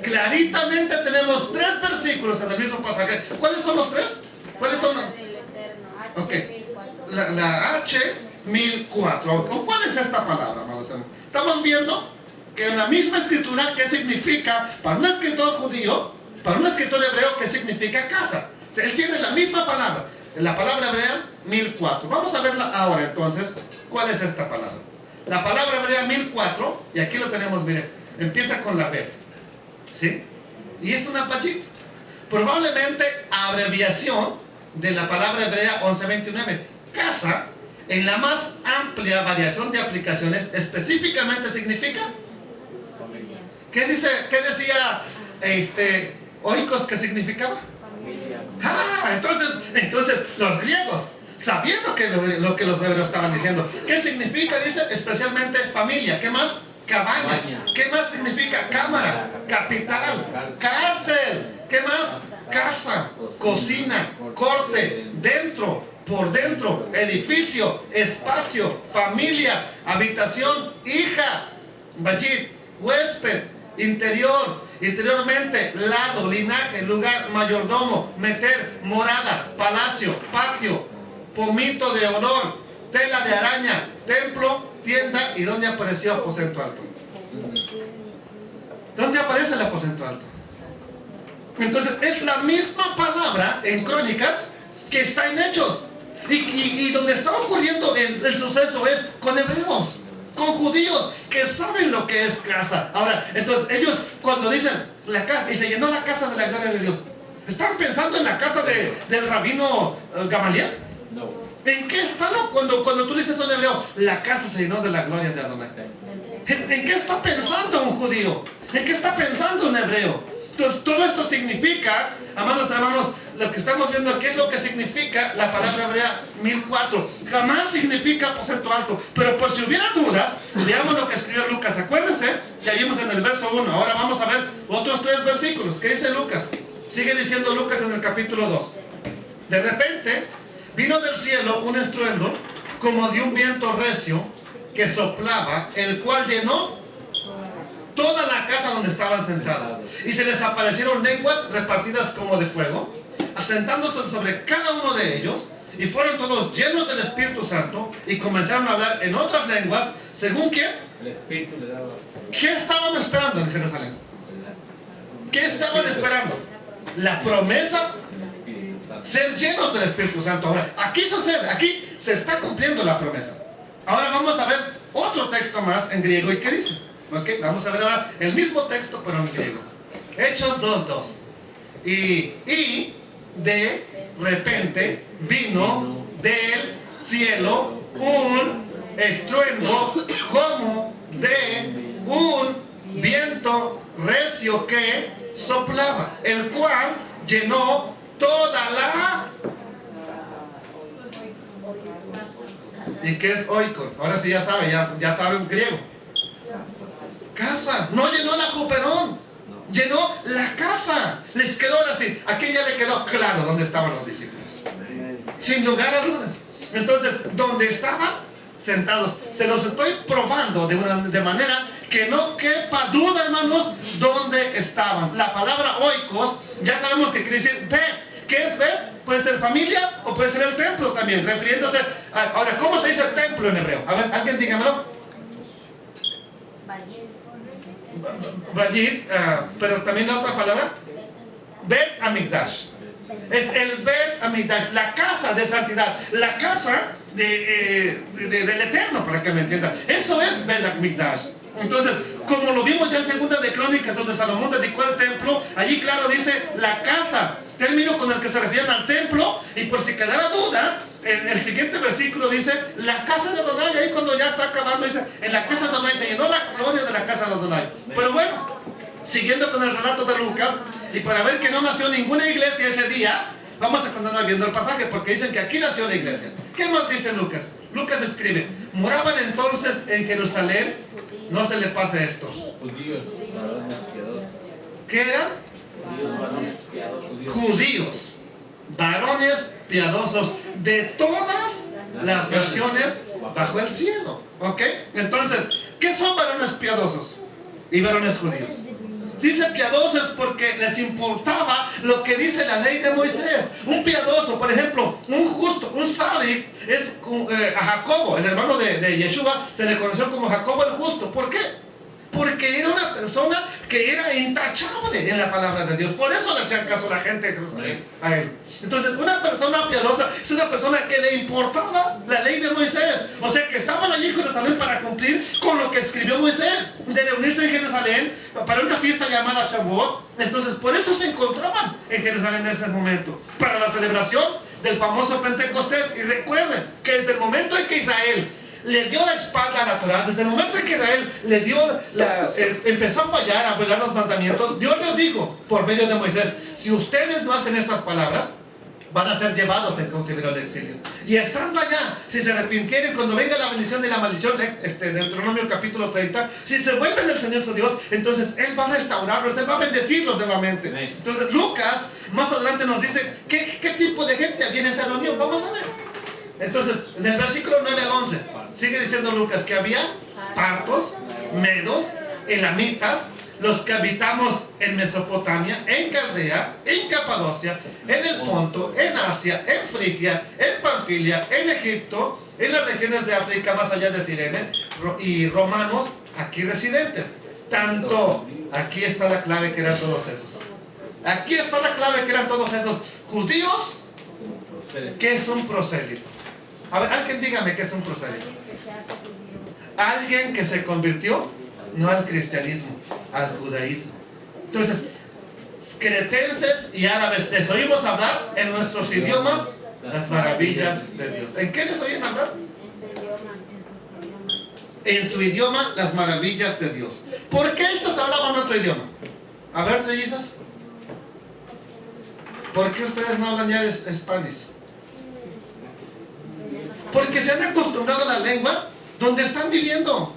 A: Claritamente tenemos 3 versículos en el mismo pasaje. ¿Cuáles son los 3? ¿Cuáles son? Ok. La H 1004. ¿Cuál es esta palabra, amados hermanos? Estamos viendo que en la misma escritura, ¿qué significa para un escritor judío, para un escritor hebreo, qué significa casa? Él tiene la misma palabra, la palabra hebrea 1004. Vamos a verla ahora entonces. ¿Cuál es esta palabra? La palabra hebrea 1004, y aquí lo tenemos, mire, empieza con la Bet, ¿sí? Y es una bajit, probablemente abreviación de la palabra hebrea 1129. Casa, en la más amplia variación de aplicaciones, específicamente significa
C: Familia.
A: ¿qué dice? ¿Qué decía Oikos que significaba?
C: Familia.
A: Entonces los griegos sabían lo que los hebreos estaban diciendo. ¿Qué significa? Dice especialmente familia. ¿Qué más? Cabaña. ¿Qué más significa? Cámara, capital, cárcel. ¿Qué más? Casa, cocina, corte, dentro, por dentro, edificio, espacio, familia, habitación, hija, bayit, huésped, interior, interiormente, lado, linaje, lugar, mayordomo, meter, morada, palacio, patio, pomito de honor, tela de araña, templo, tienda. ¿Y dónde apareció aposento alto? ¿Dónde aparece el aposento alto? Entonces es la misma palabra en Crónicas que está en Hechos. Y donde está ocurriendo el suceso es con hebreos, con judíos que saben lo que es casa. Ahora, entonces ellos cuando dicen la casa, y se llenó la casa de la gloria de Dios, ¿están pensando en la casa del rabino Gamaliel?
C: No.
A: ¿En qué está cuando tú dices a un hebreo, la casa se llenó de la gloria de Adonai? ¿En qué está pensando un judío? ¿En qué está pensando un hebreo? Entonces todo esto significa, amados hermanos, lo que estamos viendo aquí es lo que significa la palabra hebrea 1004. Jamás significa aposento alto. Pero por si hubiera dudas, veamos lo que escribió Lucas. Acuérdense, ya vimos en el verso 1. Ahora vamos a ver otros 3 versículos. ¿Qué dice Lucas? Sigue diciendo Lucas en el capítulo 2. De repente vino del cielo un estruendo como de un viento recio que soplaba, el cual llenó toda la casa donde estaban sentados. Y se les aparecieron lenguas repartidas como de fuego, asentándose sobre cada uno de ellos, y fueron todos llenos del Espíritu Santo y comenzaron a hablar en otras lenguas, según quién.
C: El Espíritu le daba.
A: ¿Qué estaban esperando en Jerusalén? ¿Qué estaban esperando? La promesa, ser llenos del Espíritu Santo. Ahora, aquí sucede, aquí se está cumpliendo la promesa. Ahora vamos a ver otro texto más en griego. ¿Y qué dice? Okay, vamos a ver ahora el mismo texto pero en griego. Hechos 2:2. Y de repente vino del cielo un estruendo como de un viento recio que soplaba, el cual llenó toda la... ¿Y qué es oikos? Ahora sí ya sabe, ya sabe un griego. Casa, no llenó la Juperón, llenó la casa. Les quedó así, aquí ya le quedó claro dónde estaban los discípulos, sin lugar a dudas. Entonces, donde estaban sentados, se los estoy probando de manera que no quepa duda, hermanos, dónde estaban. La palabra oikos, ya sabemos que quiere decir bet. ¿Qué es bet? Puede ser familia o puede ser el templo también, refiriéndose a... Ahora, ¿cómo se dice el templo en hebreo? A ver, alguien dígamelo. Bayit, pero también la otra palabra, Bet Amikdash. Es el Bet Amikdash, la casa de santidad, la casa del Eterno, para que me entiendan. Eso es Bet Amikdash. Entonces, como lo vimos ya en Segunda de Crónicas, donde Salomón dedicó el templo, allí claro dice la casa, término con el que se refieren al templo. Y por si quedara duda, en el siguiente versículo dice la casa de Adonai. Ahí cuando ya está acabando dice en la casa de Adonai se llenó la gloria de la casa de Adonai. Pero bueno, siguiendo con el relato de Lucas, y para ver que no nació ninguna iglesia ese día, vamos a continuar viendo el pasaje, porque dicen que aquí nació la iglesia. ¿Qué más dice Lucas? Lucas escribe, moraban entonces en Jerusalén, no se le pase esto.
C: Judíos, varones piadosos.
A: ¿Qué eran?
C: Judíos, varones piadosos.
A: Judíos, varones piadosos de todas las versiones bajo el cielo. ¿Ok? Entonces, ¿qué son varones piadosos y varones judíos? Si dice piadosos porque les importaba lo que dice la ley de Moisés. Un piadoso, por ejemplo, un justo, un sádic, es a Jacobo, el hermano de Yeshua, se le conoció como Jacobo el justo. ¿Por qué? Porque era una persona que era intachable en la palabra de Dios. Por eso le hacían caso a la gente de Jerusalén a él. Entonces, una persona piadosa es una persona que le importaba la ley de Moisés. O sea, que estaban allí en Jerusalén para cumplir con lo que escribió Moisés, de reunirse en Jerusalén para una fiesta llamada Shavuot. Entonces, por eso se encontraban en Jerusalén en ese momento, para la celebración del famoso Pentecostés. Y recuerden que desde el momento en que Israel le dio la espalda a la Torah, desde el momento en que Israel le dio empezó a fallar, a violar los mandamientos, Dios les dijo por medio de Moisés: si ustedes no hacen estas palabras, van a ser llevados en cautiverio al exilio. Y estando allá, si se arrepintieren, cuando venga la bendición y la maldición, Deuteronomio capítulo 30, si se vuelven al Señor su Dios, entonces Él va a restaurarlos, Él va a bendecirlos nuevamente. Entonces Lucas más adelante nos dice qué tipo de gente había en esa reunión. Vamos a ver. Entonces, en el versículo 9 al 11, sigue diciendo Lucas que había partos, medos, elamitas, los que habitamos en Mesopotamia, en Caldea, en Capadocia, en el Ponto, en Asia, en Frigia, en Panfilia, en Egipto, en las regiones de África más allá de Cirene, y romanos aquí residentes. Tanto, aquí está la clave que eran todos esos. Aquí está la clave que eran todos esos judíos. ¿Qué es un prosélito? A ver, alguien dígame qué es un prosélito. Alguien que se convirtió no al cristianismo, al judaísmo. Entonces, cretenses y árabes, les oímos hablar en nuestros idiomas las maravillas de Dios. ¿En qué les oían hablar? En su idioma, las maravillas de Dios. ¿Por qué estos hablaban otro idioma? A ver, trellizas, ¿por qué ustedes no hablan ya Spanish? Porque se han acostumbrado a la lengua donde están viviendo.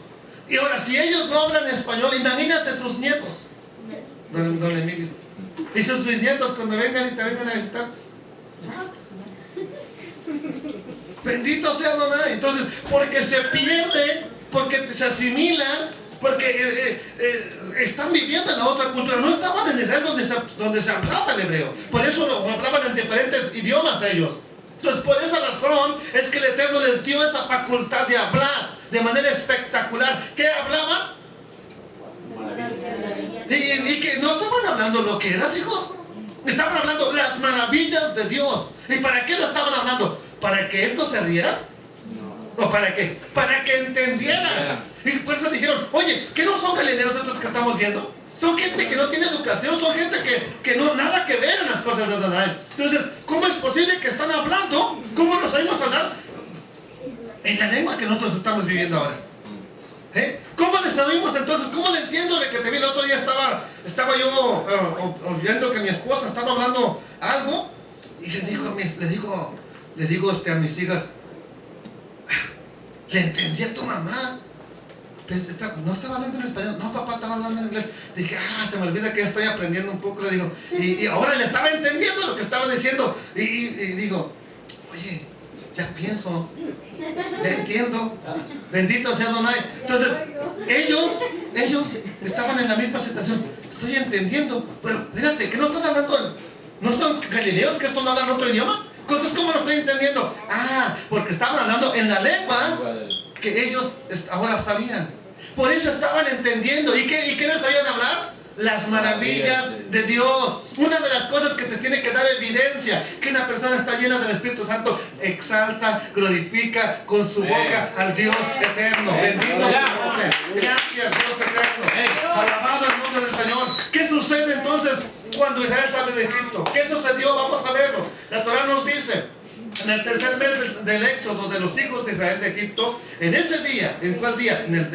A: Y ahora, si ellos no hablan español, imagínense sus nietos, don Emilio, y sus bisnietos cuando vengan y te vengan a visitar. Bendito sea Adonai. Entonces, porque se pierde, porque se asimilan, porque están viviendo en la otra cultura. No estaban en Israel donde se hablaba el hebreo. Por eso hablaban en diferentes idiomas ellos. Entonces, por esa razón es que el Eterno les dio esa facultad de hablar de manera espectacular. ¿Qué hablaban? Y que no estaban hablando lo que eras, hijos. Estaban hablando las maravillas de Dios. ¿Y para qué lo estaban hablando? ¿Para que estos se rieran? ¿O para qué? Para que entendieran. Y por eso dijeron: oye, ¿qué no son galileos estos que estamos viendo? Son gente que no tiene educación, son gente que no nada que ver en las cosas de Adonai. Entonces, ¿cómo es posible que están hablando? ¿Cómo nos oímos hablar en la lengua que nosotros estamos viviendo ahora? ¿Cómo les oímos entonces? ¿Cómo le entiendo de que te vi el otro día? Estaba yo oyendo que mi esposa estaba hablando algo y le digo a mis hijas: le entendí a tu mamá. No estaba hablando en español. No, papá, estaba hablando en inglés. Dije: se me olvida que ya estoy aprendiendo un poco. Le digo, y ahora le estaba entendiendo lo que estaba diciendo. Y digo: oye, ya pienso, ya entiendo. Bendito sea Adonai. Entonces, ellos estaban en la misma situación. Estoy entendiendo, pero espérate, que no están hablando, no son galileos, que estos no hablan otro idioma. Entonces, ¿cómo lo estoy entendiendo? Porque estaban hablando en la lengua que ellos ahora sabían. Por eso estaban entendiendo. ¿Y qué les sabían hablar? Las maravillas de Dios. Una de las cosas que te tiene que dar evidencia que una persona está llena del Espíritu Santo: exalta, glorifica con su boca al Dios eterno. Bendito su nombre. Gracias, Dios eterno. Alabado el nombre del Señor. ¿Qué sucede entonces cuando Israel sale de Egipto? ¿Qué sucedió? Vamos a verlo. La Torah nos dice: en el tercer mes del éxodo de los hijos de Israel de Egipto, en ese día, ¿en cuál día? En el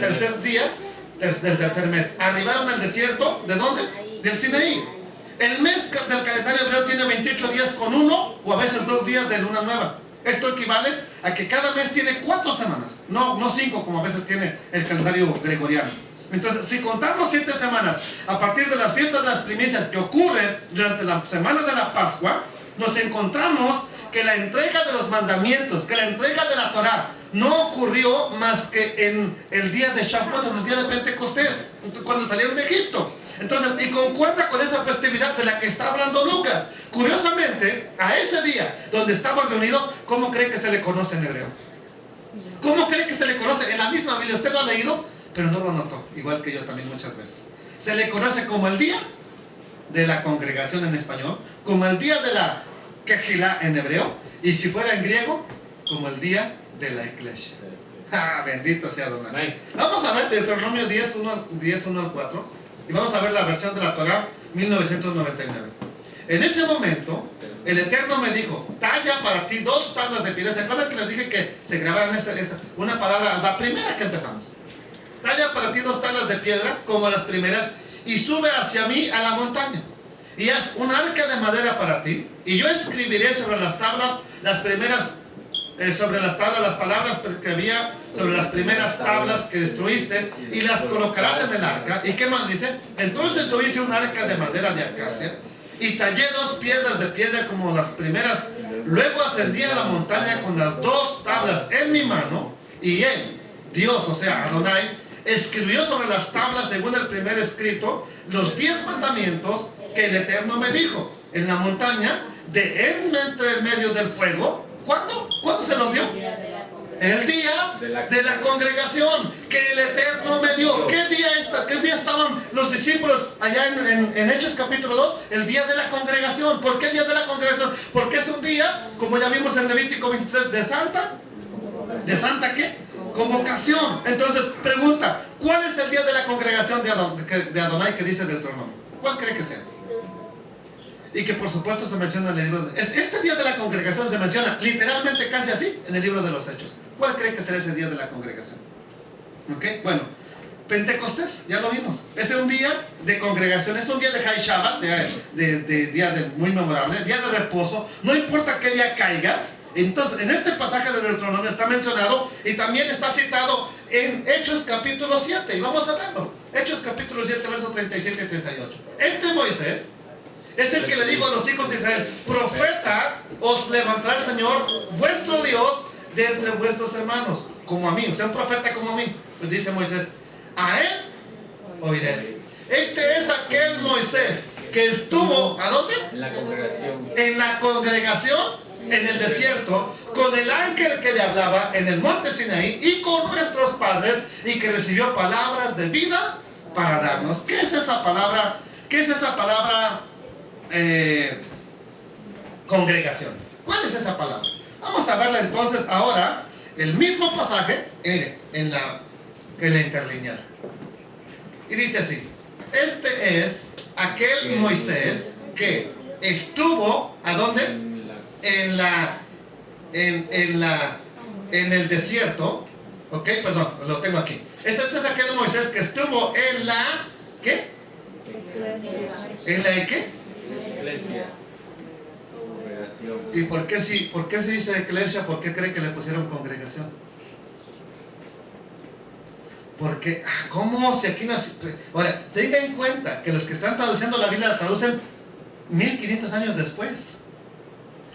A: tercer día del tercer mes, arribaron al desierto. ¿De dónde? Del Sinaí. El mes del calendario hebreo tiene 28 días con 1 o a veces 2 días de luna nueva. Esto equivale a que cada mes tiene 4 semanas, no 5 como a veces tiene el calendario gregoriano. Entonces, si contamos 7 semanas a partir de las fiestas de las primicias que ocurren durante la semana de la Pascua, nos encontramos que la entrega de los mandamientos, que la entrega de la Torah no ocurrió más que en el día de Shavuot, en el día de Pentecostés, cuando salieron de Egipto. Entonces, y concuerda con esa festividad de la que está hablando Lucas. Curiosamente, a ese día donde estaban reunidos, ¿cómo cree que se le conoce en hebreo? ¿Cómo cree que se le conoce? En la misma Biblia, usted lo ha leído, pero no lo notó, igual que yo también muchas veces. Se le conoce como el día de la congregación en español, como el día de la Kehilá en hebreo, y si fuera en griego, como el día de la iglesia. Ah, bendito sea Adonai. Vamos a ver Deuteronomio 10, 1 al 4, y vamos a ver la versión de la Torah 1999. En ese momento, el Eterno me dijo, talla para ti 2 tablas de piedra. ¿Se acuerdan que les dije que se grabaran una palabra, la primera que empezamos? Talla para ti 2 tablas de piedra, como las primeras, y sube hacia mí a la montaña. Y haz un arca de madera para ti, y yo escribiré sobre las tablas las primeras, las palabras que había sobre las primeras tablas que destruiste, y las colocarás en el arca. ¿Y qué más dice? Entonces yo hice un arca de madera de acacia, y tallé 2 piedras de piedra como las primeras. Luego ascendí a la montaña con las 2 tablas en mi mano, y él, Dios, o sea, Adonai, escribió sobre las tablas, según el primer escrito, los 10 mandamientos que el Eterno me dijo en la montaña, entre el medio del fuego. ¿Cuándo? ¿Cuándo se los dio? El día de la congregación que el Eterno me dio. ¿Qué día estaban los discípulos allá en Hechos capítulo 2? El día de la congregación. ¿Por qué día de la congregación? Porque es un día, como ya vimos en Levítico 23, ¿de santa qué? Convocación. Entonces, pregunta, ¿cuál es el día de la congregación de Adonai que dice Deuteronomio? ¿Cuál cree que sea? Y que por supuesto se menciona en el libro este día de la congregación se menciona literalmente casi así en el libro de los Hechos. ¿Cuál cree que será ese día de la congregación? ¿Ok? Bueno, Pentecostés, ya lo vimos. Es un día de congregación, es un día de High Shabbat, día muy memorable, día de reposo, no importa qué día caiga. Entonces, en este pasaje de Deuteronomio está mencionado y también está citado en Hechos capítulo 7, y vamos a verlo. Hechos capítulo 7, versos 37 y 38. Este Moisés es el que le dijo a los hijos de Israel: profeta os levantará el Señor vuestro Dios de entre vuestros hermanos, como a mí, o sea, un profeta como a mí. Pues dice Moisés, a él oiréis. Este es aquel Moisés que estuvo, ¿a dónde?
C: En la congregación.
A: En la congregación, en el desierto, con el ángel que le hablaba en el monte Sinaí, y con nuestros padres, y que recibió palabras de vida para darnos. ¿Qué es esa palabra? ¿Qué es esa palabra? Congregación. ¿Cuál es esa palabra? Vamos a verla entonces ahora, el mismo pasaje, mire, en la interlineal. Y dice así: este es aquel Moisés que estuvo, ¿a dónde? En el desierto. Ok, perdón, lo tengo aquí. Este es aquel Moisés que estuvo en la, ¿qué? ¿En la qué?
C: Iglesia. Congregación.
A: ¿Y por qué se dice iglesia? ¿Por qué cree que le pusieron congregación? Porque, ¿cómo? Si aquí no... Ahora, tenga en cuenta que los que están traduciendo la Biblia la traducen 1500 años después.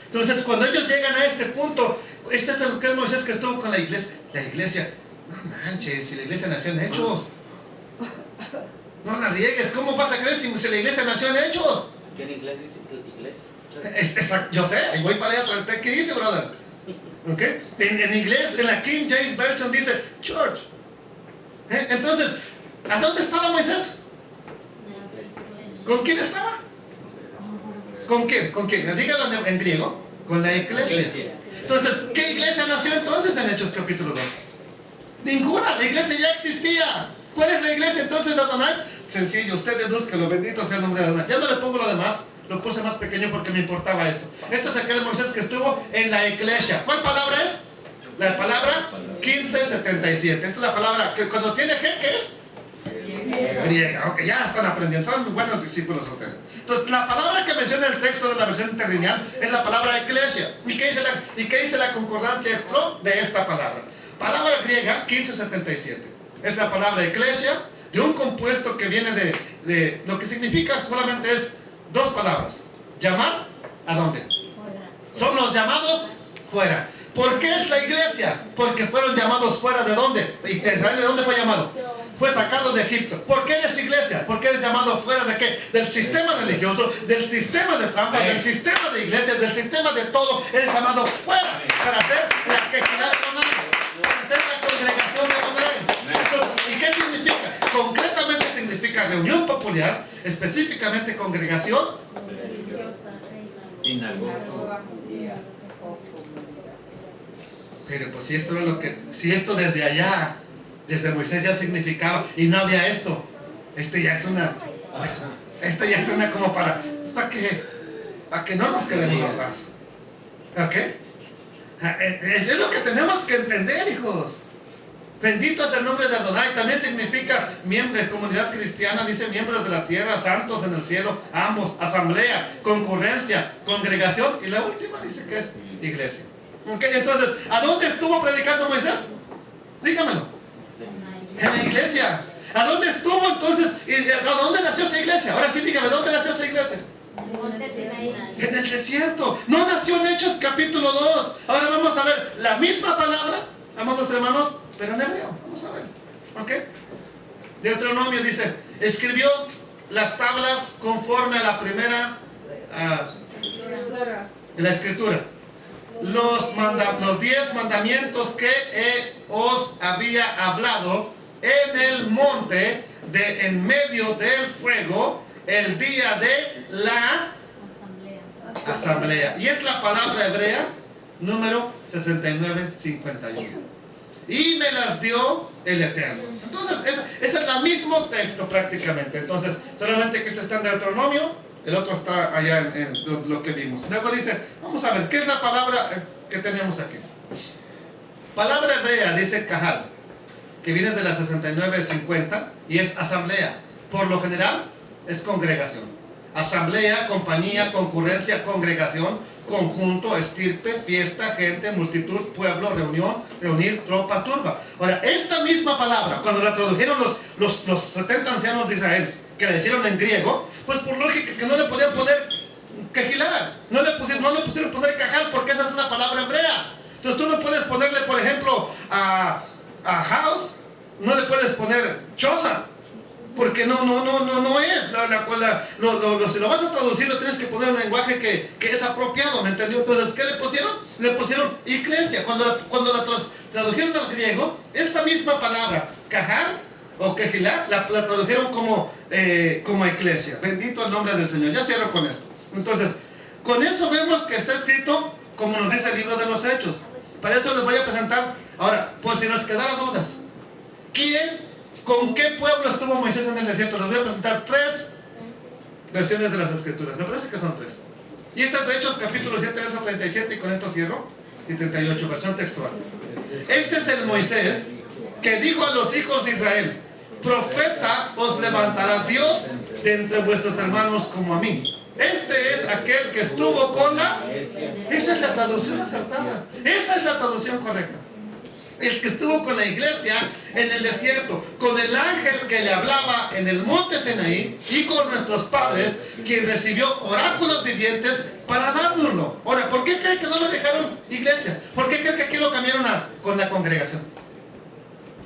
A: Entonces, cuando ellos llegan a este punto, este es el que es Moisés que estuvo con la iglesia. La iglesia, no manches, si la iglesia nació en Hechos. No la riegues, ¿cómo vas a creer si la iglesia nació en Hechos?
C: ¿Qué en inglés dice iglesia?
A: Yo sé, y voy para allá. ¿Qué dice, brother? ¿Okay? En inglés, en la King James Version dice church. Entonces, ¿a dónde estaba Moisés? ¿Con quién estaba? ¿Con quién? ¿Con quién? Dígalo en griego. Con la iglesia. Entonces, ¿qué iglesia nació entonces en Hechos capítulo 2? Ninguna, la iglesia ya existía. ¿Cuál es la iglesia entonces de Adonai? Sencillo, usted deduzca, bendito sea el nombre de Adonai. Ya no le pongo lo demás, lo puse más pequeño porque me importaba esto. Este es aquel Moisés que estuvo en la iglesia. ¿Cuál palabra es? La palabra 1577. Esta es la palabra que cuando tiene G, ¿qué es? Griega. Ok, ya están aprendiendo, son buenos discípulos ustedes. Entonces, la palabra que menciona el texto de la versión interlineal es la palabra iglesia. ¿Y qué dice la concordancia de esta palabra? Palabra griega 1577. Es la palabra iglesia, de un compuesto que viene de lo que significa solamente es 2 palabras. Llamar, ¿a dónde? Son los llamados fuera. ¿Por qué es la iglesia? Porque fueron llamados fuera de dónde. ¿Israel de dónde fue llamado? Fue sacado de Egipto. ¿Por qué eres iglesia? ¿Por qué eres llamado fuera de qué? Del sistema religioso, del sistema de trampas, del sistema de iglesias, del sistema de todo. Eres llamado fuera para hacer la quejidad de Adonai, para hacer la congregación de Adonai. Entonces, ¿y qué significa? Concretamente significa reunión popular, específicamente congregación. Pero pues si esto era lo que, si esto desde allá, desde Moisés ya significaba y no había esto, esto ya es una, pues, esto ya suena como para que no nos quedemos atrás. ¿Ok? Eso es lo que tenemos que entender, hijos. Bendito es el nombre de Adonai. También significa miembro de comunidad cristiana, dice miembros de la tierra, santos en el cielo, ambos, asamblea, concurrencia, congregación, y la última dice que es iglesia. Okay, entonces, ¿a dónde estuvo predicando Moisés? Dígamelo. En la iglesia. ¿A dónde estuvo entonces? ¿A dónde nació esa iglesia? Ahora sí, dígame, ¿dónde nació esa iglesia? En el desierto. No nació en Hechos capítulo 2. Ahora vamos a ver la misma palabra, amados hermanos, pero en hebreo. Vamos a ver. ¿Ok? Deuteronomio dice, escribió las tablas conforme a la primera de la escritura. Los 10 mandamientos que os había hablado en el monte de en medio del fuego el día de la asamblea. Y es la palabra hebrea número 6951. Y me las dio el Eterno. Entonces, ese es el mismo texto prácticamente. Entonces, solamente que este está en Deuteronomio, el otro está allá en lo que vimos. Luego dice, vamos a ver, ¿qué es la palabra que tenemos aquí? Palabra hebrea dice kahal, que viene de la 6950 y es asamblea. Por lo general es congregación. Asamblea, compañía, concurrencia, congregación, conjunto, estirpe, fiesta, gente, multitud, pueblo, reunión, reunir, tropa, turba. Ahora, esta misma palabra, cuando la tradujeron los 70 ancianos de Israel, que la hicieron en griego, pues por lógica que no le podían poner quejilar, no le pusieron poner cajal, porque esa es una palabra hebrea. Entonces tú no puedes ponerle, por ejemplo, a house, no le puedes poner choza, porque no es. Si lo vas a traducir, lo tienes que poner en un lenguaje que es apropiado, ¿me entendió? Entonces, ¿qué le pusieron? Le pusieron iglesia. Cuando la tradujeron al griego, esta misma palabra, cajal o quejilá, la tradujeron como iglesia. Bendito el nombre del Señor. Ya cierro con esto. Entonces, con eso vemos que está escrito como nos dice el libro de los Hechos. Para eso les voy a presentar, ahora, por si nos quedara dudas, ¿con qué pueblo estuvo Moisés en el desierto? Les voy a presentar 3 versiones de las escrituras. Me parece que son 3. Y este es Hechos capítulo 7, verso 37, y con esto cierro. Y 38, versión textual. Este es el Moisés que dijo a los hijos de Israel: profeta os levantará Dios de entre vuestros hermanos como a mí. Este es aquel que estuvo con la... Esa es la traducción acertada. Esa es la traducción correcta. El que estuvo con la iglesia en el desierto, con el ángel que le hablaba en el monte Sinaí, y con nuestros padres, quien recibió oráculos vivientes para dárnoslo. Ahora, ¿por qué creen que no le dejaron iglesia? ¿Por qué creen que aquí lo cambiaron con la congregación?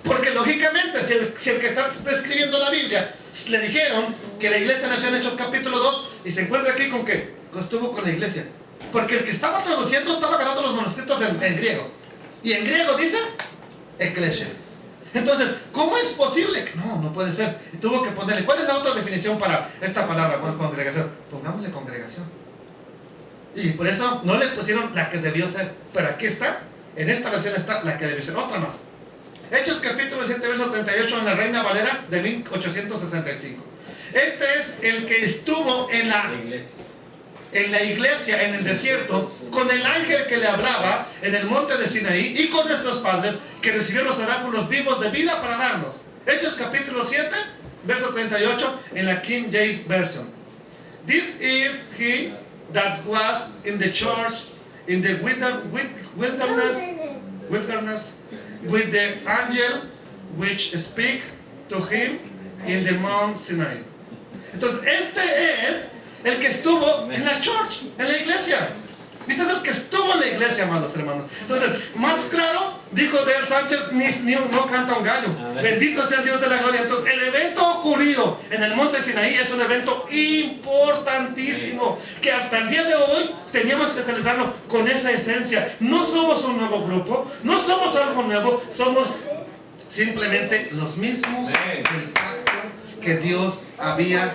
A: Porque lógicamente, si el que está escribiendo la Biblia le dijeron que la iglesia nació en Hechos capítulo 2 y se encuentra aquí con que estuvo con la iglesia, porque el que estaba traduciendo estaba agarrando los manuscritos en griego, y en griego dice eclesia. Entonces, ¿cómo es posible? No puede ser. Y tuvo que ponerle, ¿cuál es la otra definición para esta palabra, congregación? Pongámosle congregación. Y por eso no le pusieron la que debió ser, pero aquí está, en esta versión está la que debió ser. Otra más. Hechos capítulo 7, verso 38 en la Reina Valera de 1865. Este es el que estuvo en la iglesia, en el desierto, con el ángel que le hablaba en el monte de Sinaí, y con nuestros padres, que recibió los oráculos vivos de vida para darnos. Hechos capítulo 7, verso 38 en la King James Version. This is he that was in the church in the wilderness with the angel which speak to him in the Mount Sinai. Entonces, este es el que estuvo en la church, en la iglesia. Este es el que estuvo en la iglesia, amados hermanos. Entonces, más claro, dijo Del Sánchez, no canta un gallo.
C: Amén.
A: Bendito sea el Dios de la gloria. Entonces, el evento ocurrido en el monte Sinaí es un evento importantísimo, que hasta el día de hoy teníamos que celebrarlo con esa esencia. No somos un nuevo grupo, no somos algo nuevo, somos simplemente los mismos
C: Amén.
A: del pacto que Dios había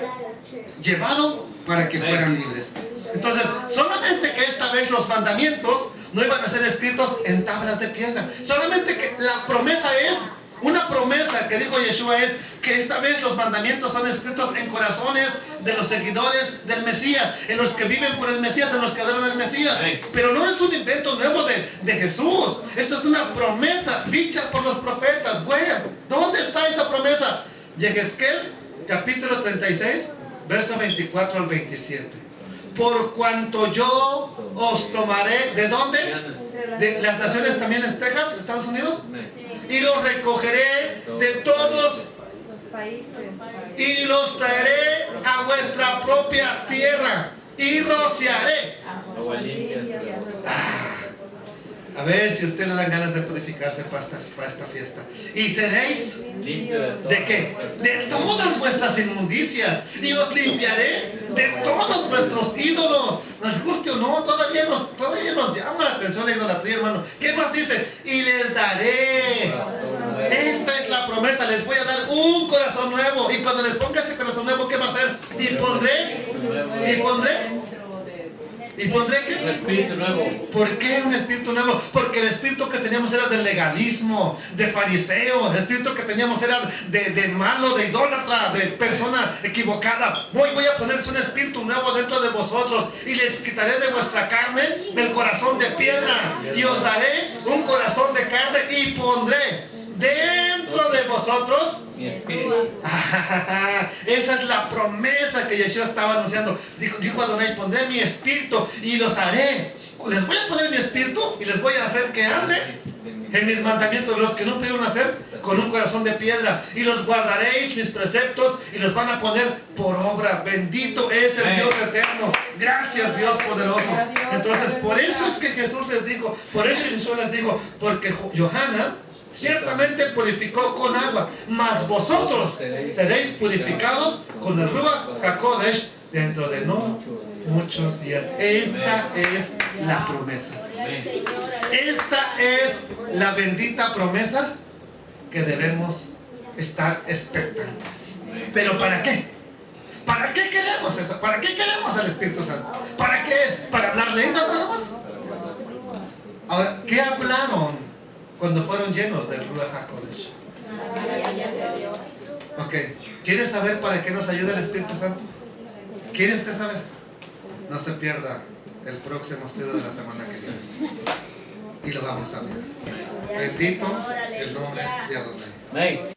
A: llevado para que fueran libres. Entonces, solamente que esta vez los mandamientos no iban a ser escritos en tablas de piedra. Solamente que la promesa es, una promesa que dijo Yeshua es que esta vez los mandamientos son escritos en corazones de los seguidores del Mesías, en los que viven por el Mesías, en los que adoran al Mesías. Pero no es un invento nuevo de Jesús. Esto es una promesa dicha por los profetas. Bueno, ¿dónde está esa promesa? Yehezkel, capítulo 36, verso 24 al 27. Por cuanto yo os tomaré, ¿de dónde? De las naciones también es Texas, Estados Unidos. Y los recogeré de todos
B: Los países.
A: y los traeré a vuestra propia tierra y rociaré.
C: Agua limpia.
A: A ver si a usted le dan ganas de purificarse para esta fiesta. Y seréis,
C: Limpio de todo.
A: ¿de qué? De todas vuestras inmundicias. Y os limpiaré de todos vuestros ídolos. Nos guste o no, todavía nos llama la atención la idolatría, hermano. ¿Qué más dice? Y les daré. Esta es la promesa. Les voy a dar un corazón nuevo. Y cuando les ponga ese corazón nuevo, ¿qué va a hacer? Y pondré ¿qué?
C: Un espíritu nuevo.
A: ¿Por qué un espíritu nuevo? Porque el espíritu que teníamos era del legalismo, de fariseo. El espíritu que teníamos era de malo, de idólatra, de persona equivocada. Hoy voy a ponerse un espíritu nuevo dentro de vosotros y les quitaré de vuestra carne el corazón de piedra y os daré un corazón de carne y pondré dentro de vosotros.
C: Mi espíritu.
A: Esa es la promesa que Yeshua estaba anunciando. Dijo Adonai, pondré mi espíritu y los haré. Les voy a poner mi espíritu y les voy a hacer que anden en mis mandamientos. Los que no pudieron hacer con un corazón de piedra. Y los guardaréis mis preceptos y los van a poner por obra. Bendito es el Dios eterno. Gracias, Dios poderoso. Entonces, por eso es que Jesús les dijo, por eso Jesús les dijo, porque Yohanan ciertamente purificó con agua, mas vosotros seréis purificados con el Ruach HaKodesh dentro de no muchos días. Esta es la promesa. Esta es la bendita promesa que debemos estar expectantes. ¿Pero para qué? ¿Para qué queremos eso? ¿Para qué queremos al Espíritu Santo? ¿Para qué es? ¿Para hablar lenguas nada más? Ahora, ¿qué hablaron cuando fueron llenos del Ruach HaKodesh? Ok, ¿quieres saber para qué nos ayuda el Espíritu Santo? ¿Quiere usted saber? No se pierda el próximo estudio de la semana que viene. Y lo vamos a ver. Bendito el nombre de Adonai.
C: Amén.